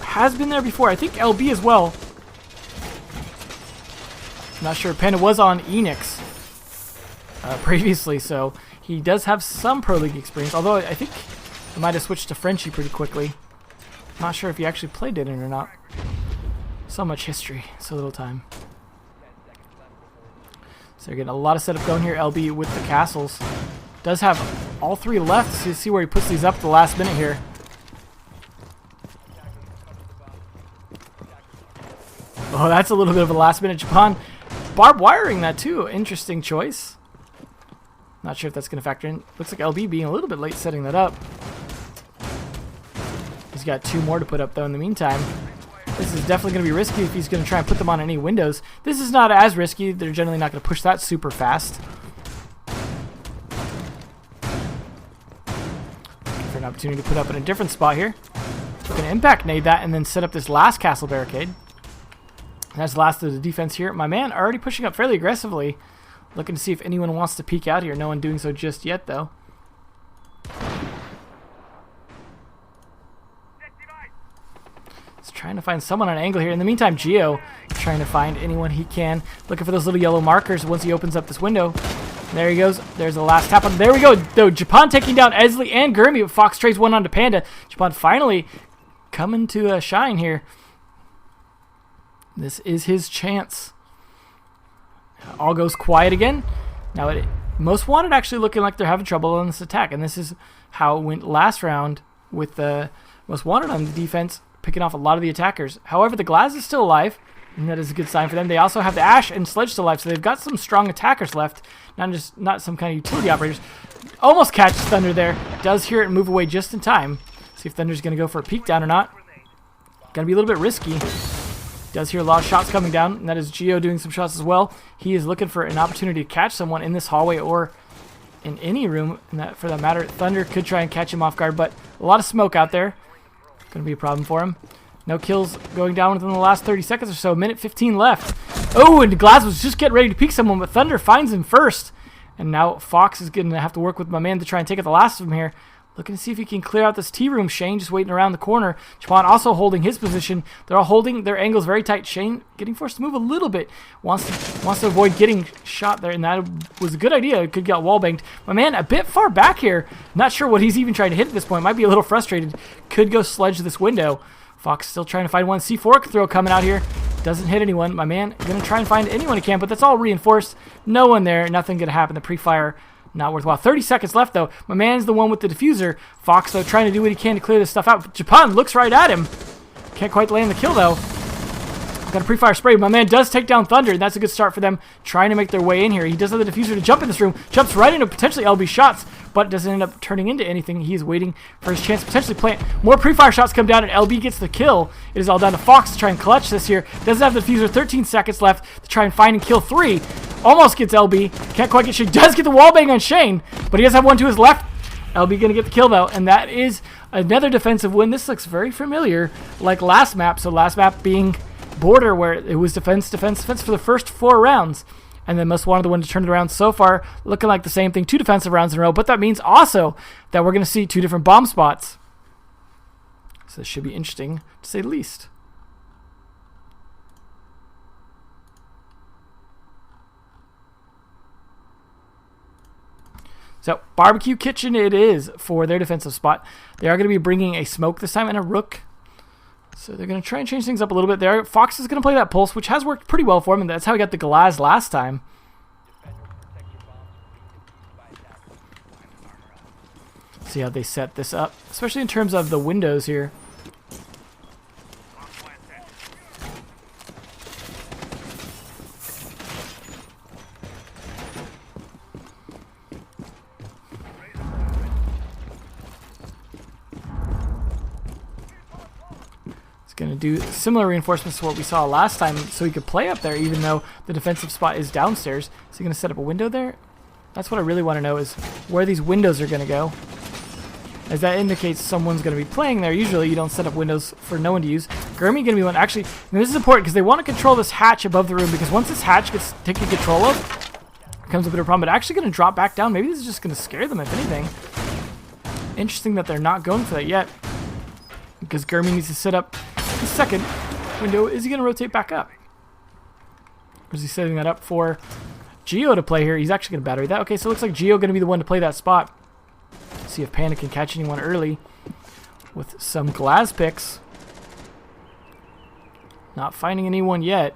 has been there before. I think LB as well. Not sure. Panda was on Enix previously, so he does have some Pro League experience. Although I think he might have switched to Frenchie pretty quickly. Not sure if he actually played it or not. So much history, so little time. So they're getting a lot of setup going here. LB with the castles. Does have all 3 left. So you see where he puts these up at the last minute here. Oh, that's a little bit of a last minute Japan. Barbed wiring that too. Interesting choice. Not sure if that's going to factor in. Looks like LB being a little bit late setting that up. He's got 2 more to put up though in the meantime. This is definitely going to be risky if he's going to try and put them on any windows. This is not as risky. They're generally not going to push that super fast. Looking for an opportunity to put up in a different spot here. We're going to impact nade that and then set up this last castle barricade. That's the last of the defense here. My man already pushing up fairly aggressively. Looking to see if anyone wants to peek out here. No one doing so just yet, though. He's trying to find someone on an angle here. In the meantime, Geo trying to find anyone he can. Looking for those little yellow markers once he opens up this window. There he goes. There's the last tap on. There we go. Though Japan taking down Esley and Gurmy. Fox trades one onto Panda. Japan finally coming to shine here. This is his chance. All goes quiet again. Now, Most Wanted actually looking like they're having trouble on this attack. And this is how it went last round with the Most Wanted on the defense. picking off a lot of the attackers. However, the Glaz is still alive, and that is a good sign for them. They also have the Ash and Sledge still alive, so they've got some strong attackers left, not some kind of utility operators. Almost catches Thunder there. Does hear it and move away just in time. See if Thunder's going to go for a peek down or not. Going to be a little bit risky. Does hear a lot of shots coming down, and that is Geo doing some shots as well. He is looking for an opportunity to catch someone in this hallway or in any room, and for that matter. Thunder could try and catch him off guard, but a lot of smoke out there. Going to be a problem for him. No kills going down within the last 30 seconds or so. Minute 15 left. Oh, and Glaz was just getting ready to peek someone, but Thunder finds him first. And now Fox is going to have to work with my man to try and take out the last of them here. Looking to see if he can clear out this T-room. Shane just waiting around the corner. Japan also holding his position. They're all holding their angles very tight. Shane getting forced to move a little bit. Wants to avoid getting shot there, and that was a good idea. It could get wall banged. My man a bit far back here. Not sure what he's even trying to hit at this point. Might be a little frustrated. Could go sledge this window. Fox still trying to find one. C4 throw coming out here. Doesn't hit anyone. My man going to try and find anyone he can, but that's all reinforced. No one there. Nothing going to happen. The pre-fire not worthwhile. 30 seconds left, though. My man's the one with the diffuser. Fox, though, trying to do what he can to clear this stuff out. Japan looks right at him. Can't quite land the kill, though. Got a pre-fire spray. My man does take down Thunder, and that's a good start for them trying to make their way in here. He does have the diffuser to jump in this room. Jumps right into potentially LB shots, but doesn't end up turning into anything. He's waiting for his chance to potentially plant. More pre-fire shots come down, and LB gets the kill. It is all down to Fox to try and clutch this here. Doesn't have the diffuser. 13 seconds left to try and find and kill 3. Almost gets LB. Can't quite get Shane. Does get the wall bang on Shane, but he does have one to his left. LB going to get the kill, though, and that is another defensive win. This looks very familiar, like last map. So last map being Border, where it was defense, defense, defense for the first 4 rounds. And then Most Wanted, the one to turn it around so far, looking like the same thing. 2 defensive rounds in a row, but that means also that we're going to see 2 different bomb spots. So this should be interesting, to say the least. So, Barbecue Kitchen it is for their defensive spot. They are going to be bringing a smoke this time and a rook. So they're going to try and change things up a little bit there. Fox is going to play that pulse, which has worked pretty well for him, and that's how he got the Glaz last time. See how they set this up, especially in terms of the windows here. Going to do similar reinforcements to what we saw last time so he could play up there even though the defensive spot is downstairs. Is he going to set up a window there? That's what I really want to know, is where these windows are going to go, as that indicates someone's going to be playing there. Usually you don't set up windows for no one to use. Gurmy going to be one. Actually, and this is important because they want to control this hatch above the room, because once this hatch gets taken control of, it becomes a bit of a problem. But actually going to drop back down. Maybe this is just going to scare them, if anything. Interesting that they're not going for that yet, because Gurmy needs to set up the second window. Is he going to rotate back up? Or is he setting that up for Geo to play here? He's actually going to battery that. Okay, so it looks like Geo going to be the one to play that spot. See if Panda can catch anyone early with some Glaz picks. Not finding anyone yet.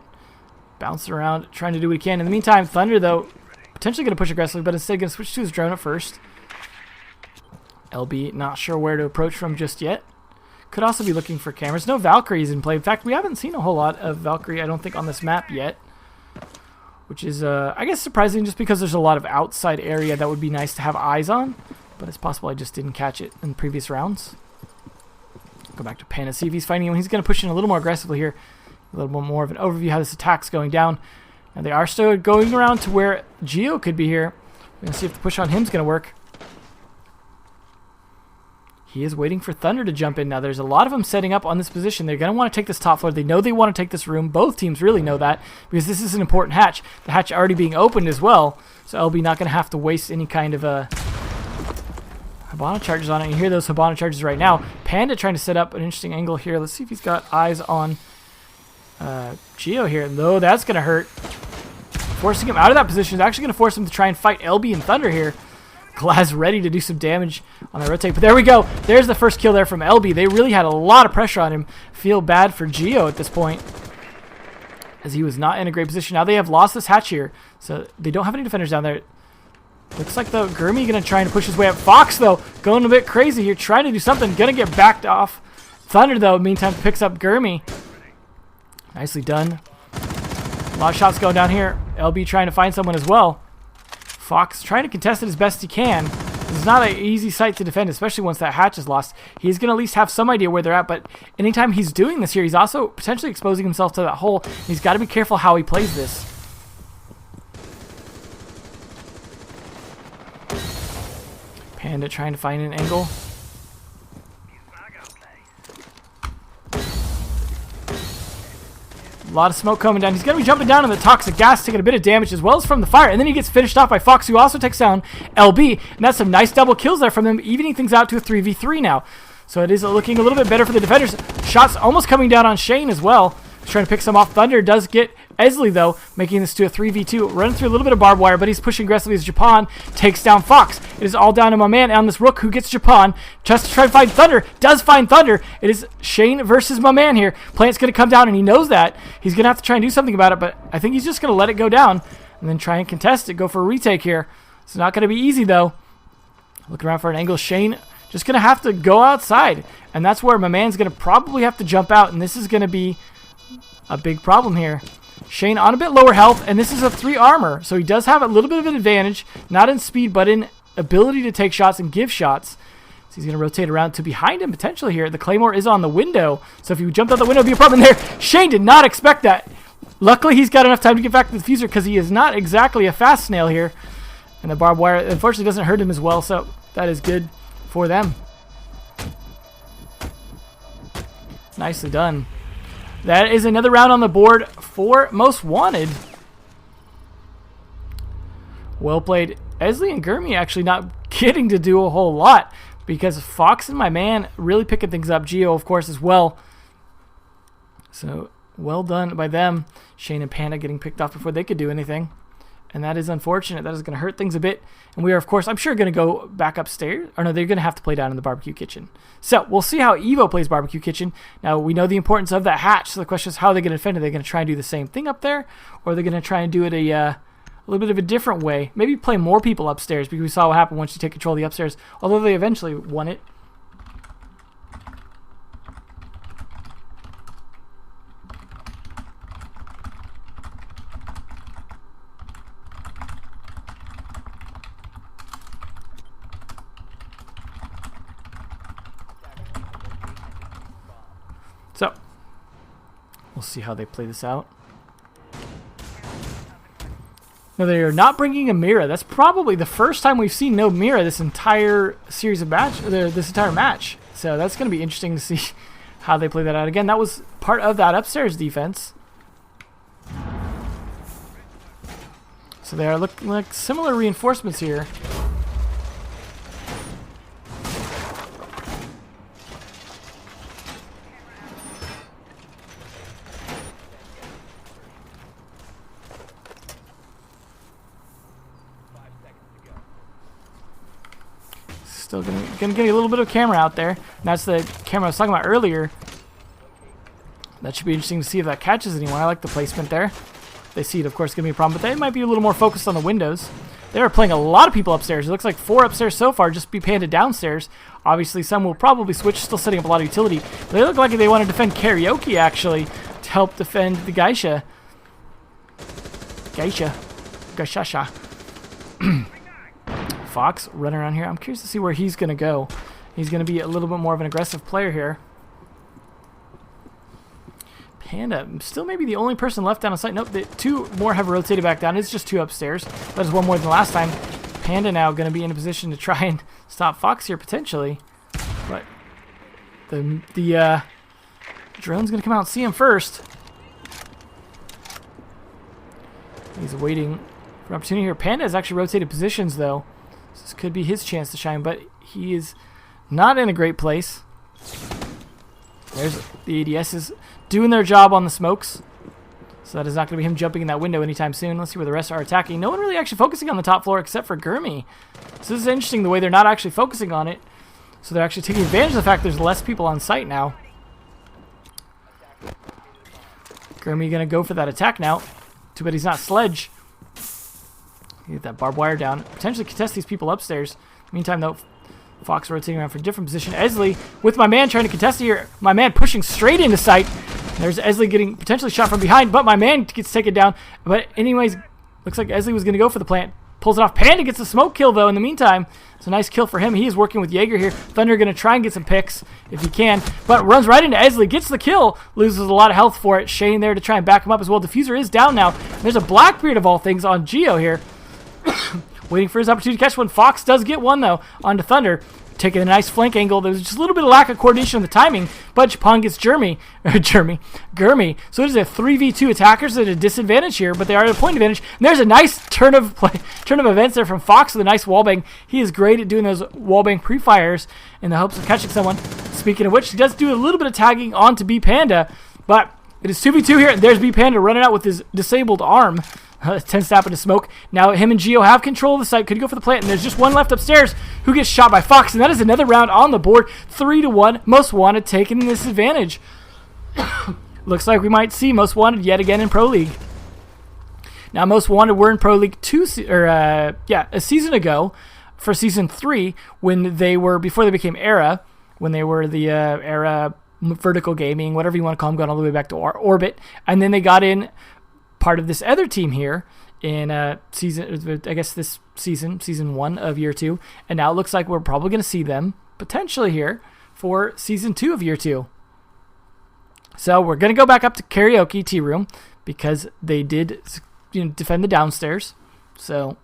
Bouncing around, trying to do what he can. In the meantime, Thunder, though, potentially going to push aggressively, but instead going to switch to his drone at first. LB not sure where to approach from just yet. Could also be looking for cameras. No Valkyries in play. In fact, we haven't seen a whole lot of Valkyrie, I don't think, on this map yet. Which is, I guess, surprising just because there's a lot of outside area that would be nice to have eyes on. But it's possible I just didn't catch it in previous rounds. Go back to Panda, see if he's finding him. He's going to push in a little more aggressively here. A little bit more of an overview how this attack's going down. And they are still going around to where Geo could be here. We're going to see if the push on him is going to work. He is waiting for Thunder to jump in. Now, there's a lot of them setting up on this position. They're going to want to take this top floor. They know they want to take this room. Both teams really know that, because this is an important hatch. The hatch already being opened as well, so LB not going to have to waste any kind of Hibana charges on it. You hear those Hibana charges right now. Panda trying to set up an interesting angle here. Let's see if he's got eyes on Geo here. Though that's going to hurt. Forcing him out of that position is actually going to force him to try and fight LB and Thunder here. Glaz ready to do some damage on the rotate. But there we go. There's the first kill there from LB. They really had a lot of pressure on him. Feel bad for Geo at this point, as he was not in a great position. Now they have lost this hatch here, so they don't have any defenders down there. Looks like, though, Gurmy going to try and push his way up. Fox, though, going a bit crazy here, trying to do something. Going to get backed off Thunder, though, meantime, picks up Gurmy. Nicely done. A lot of shots going down here. LB trying to find someone as well. Fox trying to contest it as best he can. This is not an easy site to defend, especially once that hatch is lost. He's going to at least have some idea where they're at, but anytime he's doing this here, he's also potentially exposing himself to that hole. He's got to be careful how he plays this. Panda trying to find an angle. A lot of smoke coming down. He's going to be jumping down on the toxic gas, taking a bit of damage as well as from the fire. And then he gets finished off by Fox, who also takes down LB. And that's some nice double kills there from them, evening things out to a 3v3 now. So it is looking a little bit better for the defenders. Shots almost coming down on Shane as well. He's trying to pick some off. Thunder does get Esley, though, making this to a 3v2. Running through a little bit of barbed wire, but he's pushing aggressively as Japan takes down Fox. It is all down to my man on this Rook, who gets Japan. Just to try to find Thunder. Does find Thunder. It is Shane versus my man here. Plant's going to come down, and he knows that. He's going to have to try and do something about it, but I think he's just going to let it go down and then try and contest it, go for a retake here. It's not going to be easy, though. Looking around for an angle. Shane just going to have to go outside, and that's where my man's going to probably have to jump out, and this is going to be a big problem here. Shane on a bit lower health, and this is a 3 armor, so he does have a little bit of an advantage, not in speed, but in ability to take shots and give shots. So he's going to rotate around to behind him potentially here. The Claymore is on the window, so if you jumped out the window, it would be a problem there. Shane did not expect that. Luckily, he's got enough time to get back to the diffuser because he is not exactly a fast snail here. And the barbed wire, unfortunately, doesn't hurt him as well, so that is good for them. Nicely done. That is another round on the board for Most Wanted. Well played. Esley and Gurmy actually not getting to do a whole lot because Fox and my man really picking things up. Geo, of course, as well. So, well done by them. Shane and Panda getting picked off before they could do anything. And that is unfortunate. That is going to hurt things a bit. And we are, of course, I'm sure going to go back upstairs. Or no, they're going to have to play down in the barbecue kitchen. So we'll see how EVO plays barbecue kitchen. Now, we know the importance of that hatch. So the question is, how are they going to defend it? Are they going to try and do the same thing up there? Or are they going to try and do it a little bit of a different way? Maybe play more people upstairs, because we saw what happened once you take control of the upstairs. Although they eventually won it. So, we'll see how they play this out. No, they are not bringing a Mira. That's probably the first time we've seen no Mira this entire series of this entire match. So that's going to be interesting to see how they play that out. Again, that was part of that upstairs defense. So they are looking like similar reinforcements here. Still gonna get a little bit of camera out there. And that's the camera I was talking about earlier. That should be interesting to see if that catches anyone. I like the placement there. If they see it, of course, it's gonna be a problem, but they might be a little more focused on the windows. They are playing a lot of people upstairs. It looks like 4 upstairs so far, just be Panda downstairs. Obviously, some will probably switch, still setting up a lot of utility. But they look like they want to defend Karaoke, actually, to help defend the Geisha. Geisha. Fox running around here. I'm curious to see where he's going to go. He's going to be a little bit more of an aggressive player here. Panda, still maybe the only person left down on site. Nope, 2 more have rotated back down. It's just 2 upstairs. That is 1 more than last time. Panda now going to be in a position to try and stop Fox here potentially. But the drone's going to come out and see him first. He's waiting for an opportunity here. Panda has actually rotated positions, though. This could be his chance to shine, but he is not in a great place. There's the ADSs doing their job on the smokes. So that is not going to be him jumping in that window anytime soon. Let's see where the rest are attacking. No one really actually focusing on the top floor except for Gurmy. So this is interesting the way they're not actually focusing on it. So they're actually taking advantage of the fact there's less people on site now. Gurmy going to go for that attack now. Too bad he's not Sledge. Get that barbed wire down. Potentially contest these people upstairs. Meantime, though, Fox rotating around for a different position. Esley with my man trying to contest it here. My man pushing straight into sight. There's Esley getting potentially shot from behind, but my man gets taken down. But anyways, looks like Esley was going to go for the plant. Pulls it off. Panda gets a smoke kill, though, in the meantime. It's a nice kill for him. He is working with Jaeger here. Thunder going to try and get some picks if he can, but runs right into Esley. Gets the kill. Loses a lot of health for it. Shane there to try and back him up as well. Diffuser is down now. There's a Blackbeard, of all things, on Geo here. Waiting for his opportunity to catch one. Fox does get one, though, onto Thunder. Taking a nice flank angle. There's just a little bit of lack of coordination on the timing, but Japan gets Gurmy. So it is a 3v2 attackers at a disadvantage here, but they are at a point advantage. And there's a nice turn of events there from Fox with a nice wallbang. He is great at doing those wallbang pre-fires in the hopes of catching someone. Speaking of which, he does do a little bit of tagging onto B Panda, but it is 2v2 here. There's B Panda running out with his disabled arm. 10 snap into smoke. Now him and Geo have control of the site. Could go for the plant, and there's just one left upstairs who gets shot by Fox, and that is another round on the board. 3-1. Most Wanted taking this advantage. Looks like we might see Most Wanted yet again in Pro League. Now Most Wanted were in Pro League a season ago for Season 3 when they were, before they became Era, when they were the Era Vertical Gaming, whatever you want to call them, going all the way back to Orbit, and then they got in part of this other team here in this season 1 of Year 2, and now it looks like we're probably going to see them potentially here for Season 2 of Year 2. So we're going to go back up to Karaoke Tea Room because they did defend the downstairs. So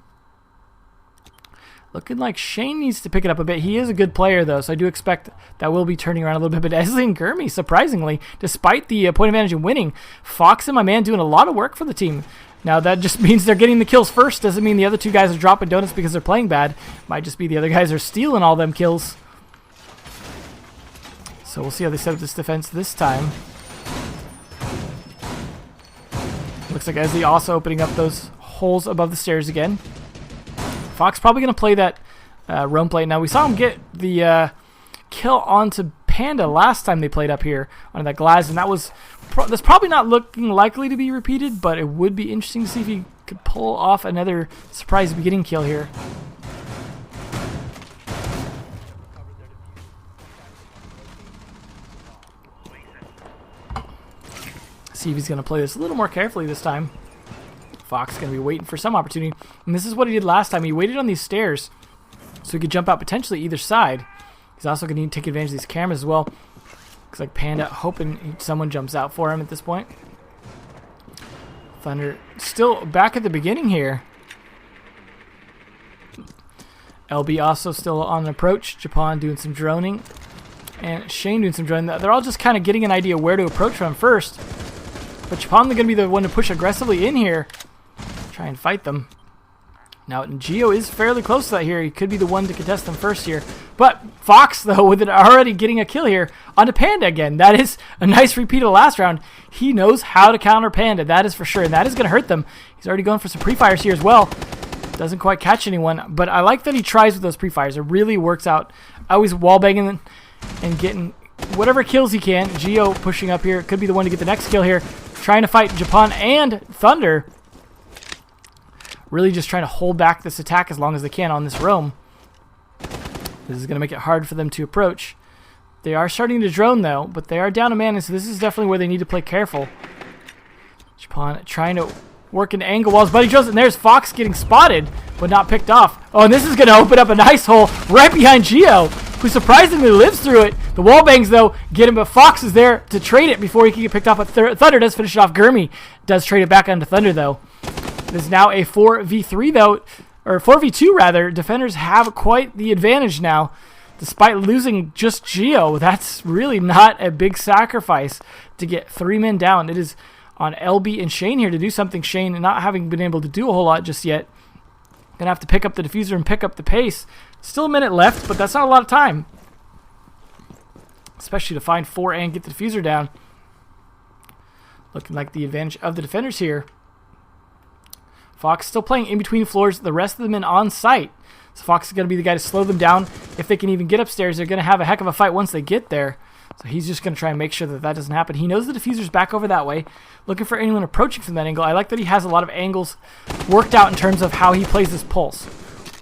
looking like Shane needs to pick it up a bit. He is a good player, though, so I do expect that will be turning around a little bit. But Esley and Gurmy, surprisingly, despite the point advantage and winning, Fox and my man doing a lot of work for the team. Now, that just means they're getting the kills first. Doesn't mean the other two guys are dropping donuts because they're playing bad. Might just be the other guys are stealing all them kills. So we'll see how they set up this defense this time. Looks like Esley also opening up those holes above the stairs again. Fox probably going to play that roam play. Now, we saw him get the kill onto Panda last time they played up here on that glass, and that's probably not looking likely to be repeated, but it would be interesting to see if he could pull off another surprise beginning kill here. See if he's going to play this a little more carefully this time. Fox going to be waiting for some opportunity. And this is what he did last time. He waited on these stairs so he could jump out potentially either side. He's also going to need to take advantage of these cameras as well. Looks like Panda hoping someone jumps out for him at this point. Thunder still back at the beginning here. LB also still on an approach. Japan doing some droning. And Shane doing some droning. They're all just kind of getting an idea where to approach from first. But Japan going to be the one to push aggressively in here. Try and fight them. Now, Geo is fairly close to that here. He could be the one to contest them first here. But Fox, though, with it already getting a kill here onto Panda again. That is a nice repeat of the last round. He knows how to counter Panda, that is for sure. And that is going to hurt them. He's already going for some pre-fires here as well. Doesn't quite catch anyone. But I like that he tries with those pre-fires. It really works out. Always wallbanging and getting whatever kills he can. Geo pushing up here. Could be the one to get the next kill here. Trying to fight Japan and Thunder. Really just trying to hold back this attack as long as they can on this roam. This is going to make it hard for them to approach. They are starting to drone, though, but they are down a man, and so this is definitely where they need to play careful. Japan trying to work into angle walls, but he drones, and there's Fox getting spotted, but not picked off. Oh, and this is going to open up a nice hole right behind Geo, who surprisingly lives through it. The wall bangs, though, get him, but Fox is there to trade it before he can get picked off. But Thunder does finish it off. Gurmy does trade it back onto Thunder, though. It is now a 4v3, though, or 4v2, rather. Defenders have quite the advantage now, despite losing just Geo. That's really not a big sacrifice to get 3 men down. It is on LB and Shane here to do something. Shane not having been able to do a whole lot just yet. Gonna have to pick up the diffuser and pick up the pace. Still a minute left, but that's not a lot of time. Especially to find 4 and get the diffuser down. Looking like the advantage of the defenders here. Fox still playing in between floors, the rest of the men on site. So Fox is going to be the guy to slow them down. If they can even get upstairs, they're going to have a heck of a fight once they get there. So he's just going to try and make sure that that doesn't happen. He knows the diffuser's back over that way, looking for anyone approaching from that angle. I like that he has a lot of angles worked out in terms of how he plays this pulse.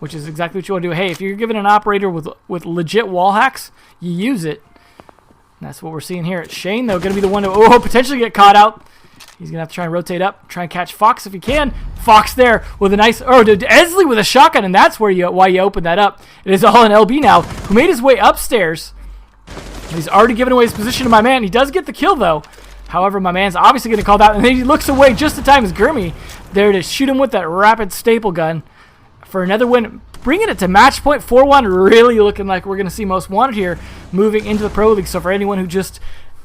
which is exactly what you want to do. Hey, if you're given an operator with legit wall hacks, you use it. And that's what we're seeing here. Shane, though, going to be the one to potentially get caught out. He's going to have to try and rotate up, try and catch Fox if he can. Fox there with a nice... Esley with a shotgun, and that's why you open that up. It is all an LB now, who made his way upstairs. He's already given away his position to my man. He does get the kill, though. However, my man's obviously going to call out, and then he looks away just in time as Gurmy there to shoot him with that rapid staple gun for another win. Bringing it to match point 4-1, really looking like we're going to see Most Wanted here moving into the Pro League. So for anyone who just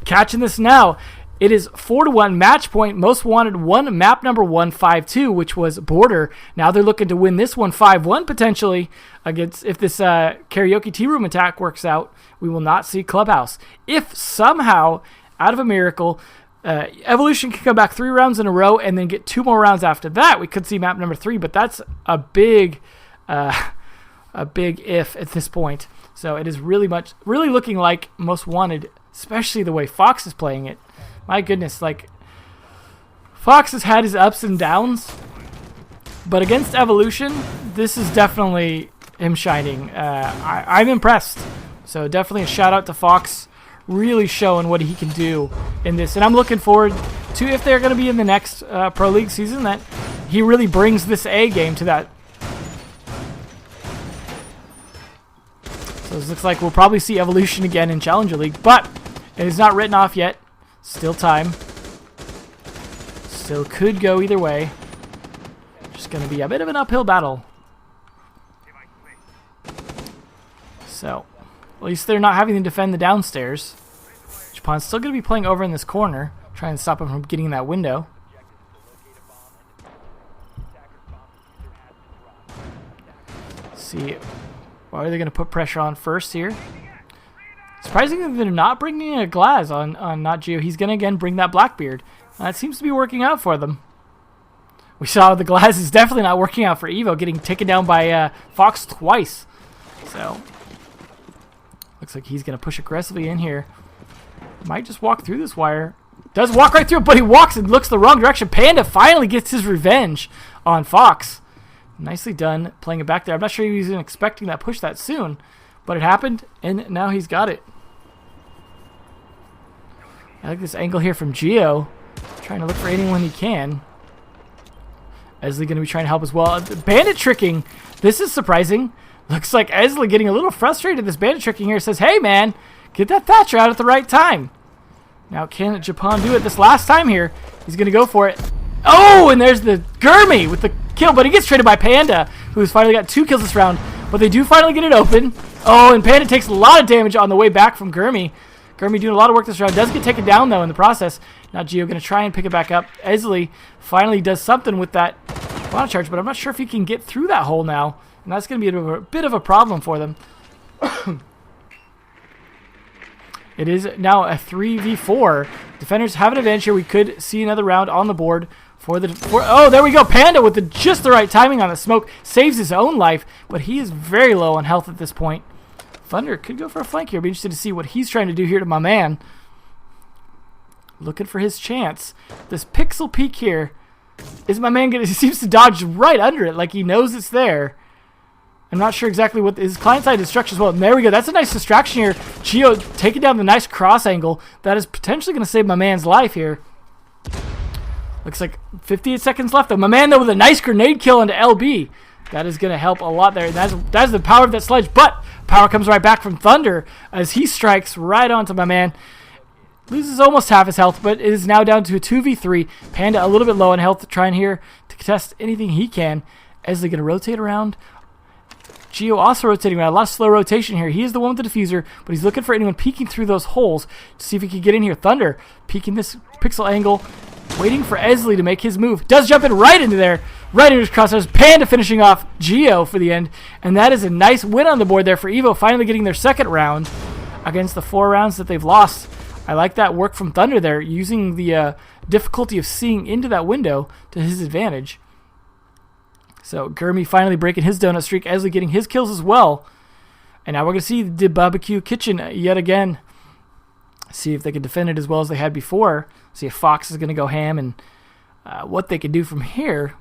catching this now, it is 4-1 match point. Most Wanted won map number 152, which was Border. Now they're looking to win this one 5-1 potentially against, if this karaoke tea room attack works out, we will not see Clubhouse. If somehow, out of a miracle, Evolution can come back 3 rounds in a row and then get 2 more rounds after that, we could see map number 3, but that's a big if at this point. So it is really looking like Most Wanted, especially the way Fox is playing it. My goodness, like, Fox has had his ups and downs, but against Evolution, this is definitely him shining. I'm impressed. So definitely a shout out to Fox, really showing what he can do in this. And I'm looking forward to, if they're going to be in the next Pro League season, that he really brings this A game to that. So it looks like we'll probably see Evolution again in Challenger League, but it is not written off yet. Still time. Still could go either way. Just going to be a bit of an uphill battle. So, at least they're not having to defend the downstairs. Japan's still going to be playing over in this corner, trying to stop him from getting in that window. Let's see, why are they going to put pressure on first here? Surprisingly, they're not bringing a Glaz on Not Geo. He's going to, again, bring that Blackbeard. That seems to be working out for them. We saw the Glaz is definitely not working out for EVO, getting taken down by Fox twice. So, looks like he's going to push aggressively in here. Might just walk through this wire. Does walk right through it, but he walks and looks the wrong direction. Panda finally gets his revenge on Fox. Nicely done playing it back there. I'm not sure he was even expecting that push that soon, but it happened, and now he's got it. I like this angle here from Geo, trying to look for anyone he can. Esley going to be trying to help as well. Bandit tricking. This is surprising. Looks like Esley getting a little frustrated. This bandit tricking here says, hey man, get that Thatcher out at the right time. Now can Japan do it this last time here? He's going to go for it. Oh, and there's the Gurmy with the kill, but he gets traded by Panda, who's finally got 2 kills this round. But they do finally get it open. Oh, and Panda takes a lot of damage on the way back from Gurmy. Gurmy doing a lot of work this round. Does get taken down, though, in the process. Now Geo going to try and pick it back up. Esley finally does something with that bottom charge, but I'm not sure if he can get through that hole now. And that's going to be a bit of a problem for them. It is now a 3v4. Defenders have an advantage here. We could see another round on the board for the... oh, there we go. Panda with just the right timing on the smoke. Saves his own life, but he is very low on health at this point. Thunder could go for a flank here. Be interested to see what he's trying to do here to my man. Looking for his chance. This pixel peek here. Is my man going to... he seems to dodge right under it like he knows it's there. I'm not sure exactly what his client side instructions as well. And there we go. That's a nice distraction here. Geo taking down the nice cross angle. That is potentially going to save my man's life here. Looks like 58 seconds left though. My man though with a nice grenade kill into LB. That is going to help a lot there. That's the power of that sledge. But power comes right back from Thunder as he strikes right onto my man. Loses almost half his health, but it is now down to a 2v3. Panda a little bit low on health, trying here to contest anything he can. As they're going to rotate around. Geo also rotating around. A lot of slow rotation here. He is the one with the diffuser, but he's looking for anyone peeking through those holes to see if he can get in here. Thunder peeking this pixel angle, waiting for Esley to make his move. Does jump in right into there, right into his crosshairs. Panda finishing off Geo for the end, and that is a nice win on the board there for EVO, finally getting their second round against the 4 rounds that they've lost. I like that work from Thunder there, using the difficulty of seeing into that window to his advantage. So Gurmy finally breaking his donut streak, Esley getting his kills as well. And now we're going to see the barbecue kitchen yet again. See if they can defend it as well as they had before. See if Fox is going to go ham and what they can do from here.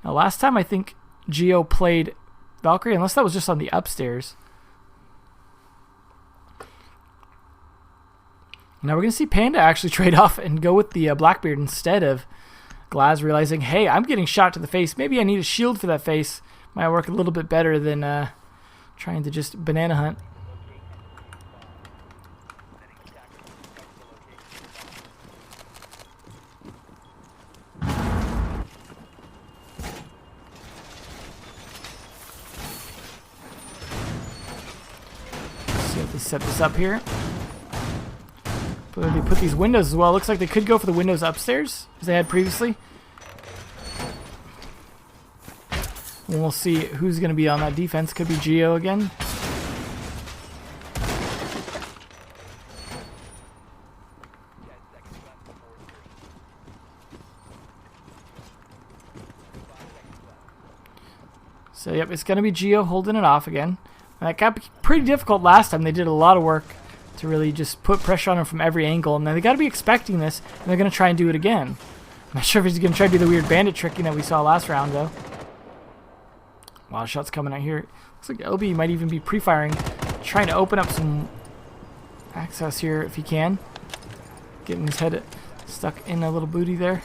Now last time I think Geo played Valkyrie, unless that was just on the upstairs. Now we're going to see Panda actually trade off and go with the Blackbeard instead of Glaz, realizing, hey, I'm getting shot to the face. Maybe I need a shield for that face. Might work a little bit better than trying to just banana hunt. Let's see if they set this up here. But they put these windows as well. Looks like they could go for the windows upstairs, as they had previously. And we'll see who's going to be on that defense. Could be Geo again. So, yep, it's going to be Geo holding it off again. That got pretty difficult last time. They did a lot of work to really just put pressure on him from every angle. And then they got to be expecting this, and they're going to try and do it again. I'm not sure if he's going to try to do the weird bandit tricking that we saw last round, though. A lot of shots coming out here. Looks like LB might even be pre-firing, trying to open up some access here if he can. Getting his head stuck in a little booty there.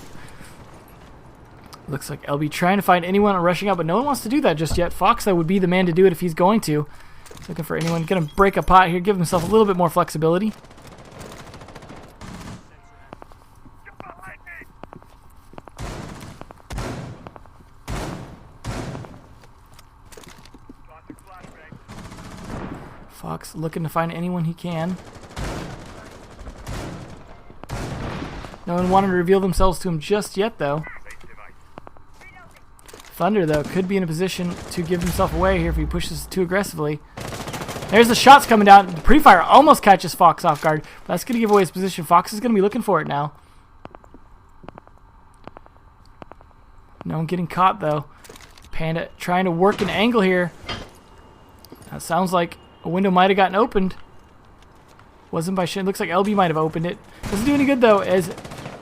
Looks like LB trying to find anyone rushing out, but no one wants to do that just yet. Fox, though, would be the man to do it if he's going to. Looking for anyone. Going to break a pot here, give himself a little bit more flexibility. Fox looking to find anyone he can. No one wanted to reveal themselves to him just yet, though. Thunder, though, could be in a position to give himself away here if he pushes too aggressively. There's the shots coming down. The pre-fire almost catches Fox off guard. But that's going to give away his position. Fox is going to be looking for it now. No one getting caught, though. Panda trying to work an angle here. That sounds like a window might have gotten opened. Wasn't by Shin. Looks like LB might have opened it. Doesn't do any good, though, as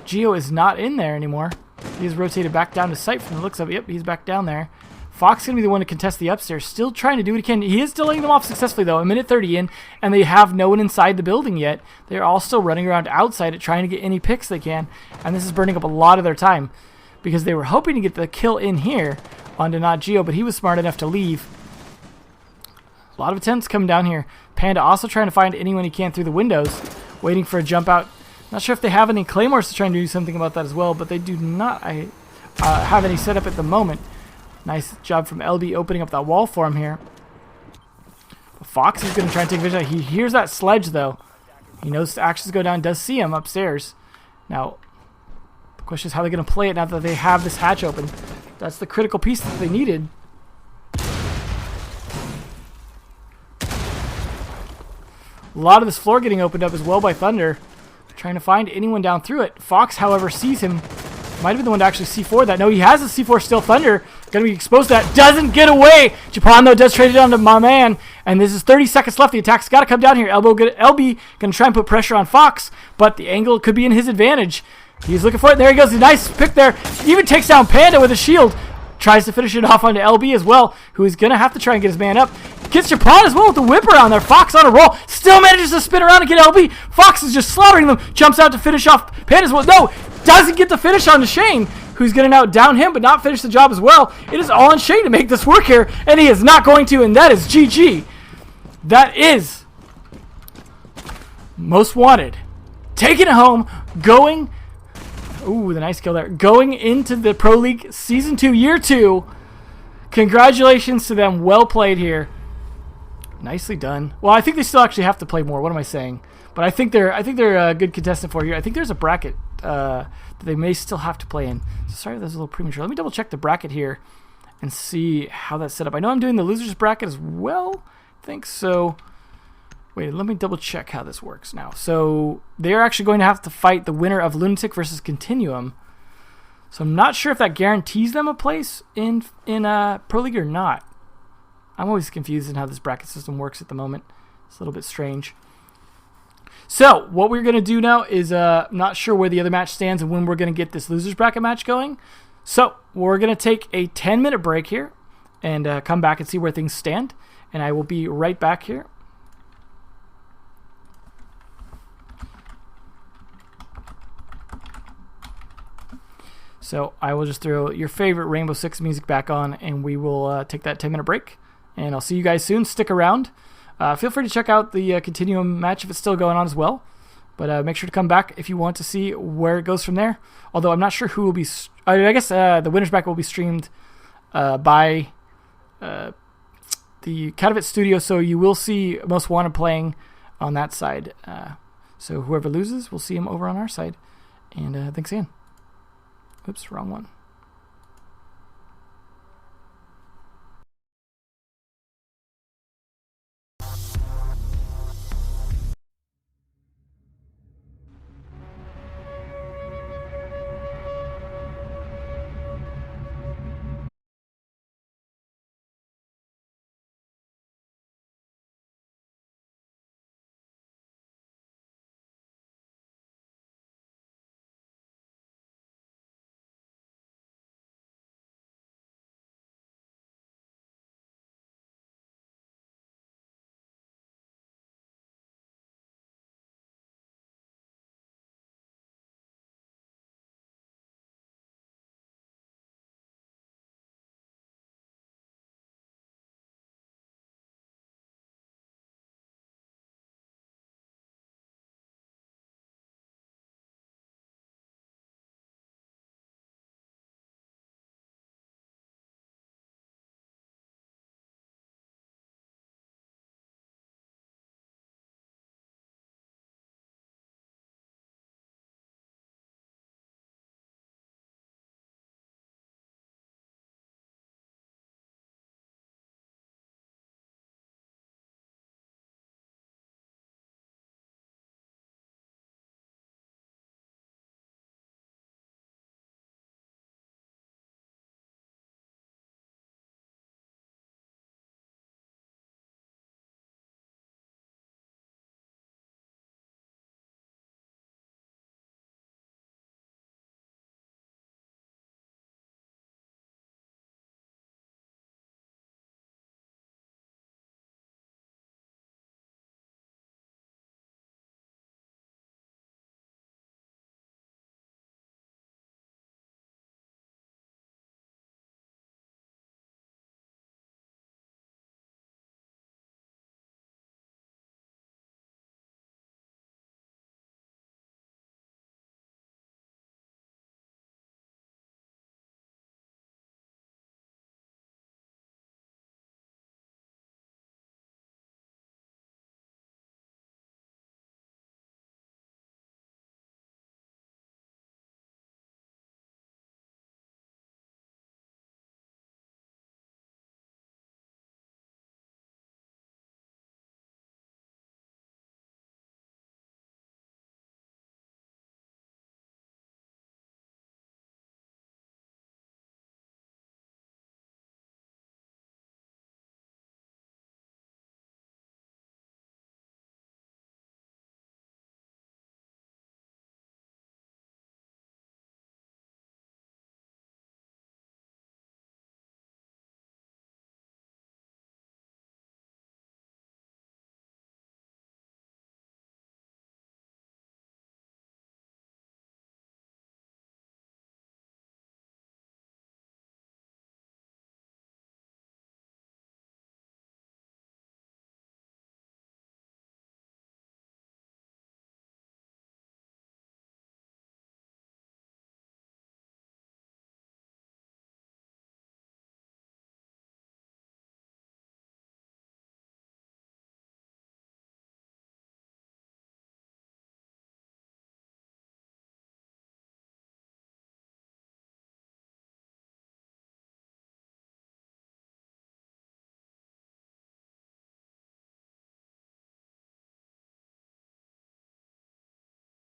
Geo is not in there anymore. He is rotated back down to sight from the looks of it. Yep, he's back down there. Fox is going to be the one to contest the upstairs. Still trying to do what he can. He is delaying them off successfully, though. A minute 30 in, and they have no one inside the building yet. They're all still running around outside it, trying to get any picks they can. And this is burning up a lot of their time, because they were hoping to get the kill in here onto not Geo, but he was smart enough to leave. A lot of attempts coming down here. Panda also trying to find anyone he can through the windows, waiting for a jump out. Not sure if they have any claymores to try and do something about that as well, but they do not have any set up at the moment. Nice job from LB opening up that wall for him here. Fox is going to try and take advantage. He hears that sledge, though. He knows the actions go down, does see him upstairs. Now, the question is how they're going to play it now that they have this hatch open. That's the critical piece that they needed. A lot of this floor getting opened up as well by Thunder. Trying to find anyone down through it. Fox, however, sees him. Might have been the one to actually C4 that. No, he has a C4 still. Thunder going to be exposed to that. Doesn't get away. Japan, though, does trade it on to my man. And this is 30 seconds left. The attack's got to come down here. LB going to try and put pressure on Fox, but the angle could be in his advantage. He's looking for it. There he goes. A nice pick there. Even takes down Panda with a shield. Tries to finish it off onto LB as well, who is going to have to try and get his man up. Gets Japan as well with the whip around there. Fox on a roll. Still manages to spin around and get LB. Fox is just slaughtering them. Jumps out to finish off Panda as well. No, doesn't get the finish on to Shane, who's going to now down him but not finish the job as well. It is all on Shane to make this work here, and he is not going to, and that is GG. That is Most Wanted. Taking it home, going... Ooh, the nice kill there. Going into the Pro League Season 2, Year 2. Congratulations to them. Well played here. Nicely done. Well, I think they still actually have to play more. What am I saying? But I think they're a good contestant for here. I think there's a bracket that they may still have to play in. So sorry, that was a little premature. Let me double check the bracket here and see how that's set up. I know I'm doing the losers bracket as well. I think so. Wait, let me double check how this works now. So they're actually going to have to fight the winner of Lunatic versus Continuum. So I'm not sure if that guarantees them a place in Pro League or not. I'm always confused in how this bracket system works at the moment. It's a little bit strange. So what we're going to do now is not sure where the other match stands and when we're going to get this losers bracket match going. So we're going to take a 10-minute break here. and come back and see where things stand. And I will be right back here. So I will just throw your favorite Rainbow Six music back on, and we will take that 10-minute break. And I'll see you guys soon. Stick around. Feel free to check out the Continuum match if it's still going on as well. But make sure to come back if you want to see where it goes from there. Although I'm not sure who will be... I guess the winner's bracket will be streamed by the Katowice studio, so you will see Most Wanted playing on that side. So whoever loses, we'll see him over on our side. And thanks again. Oops, wrong one.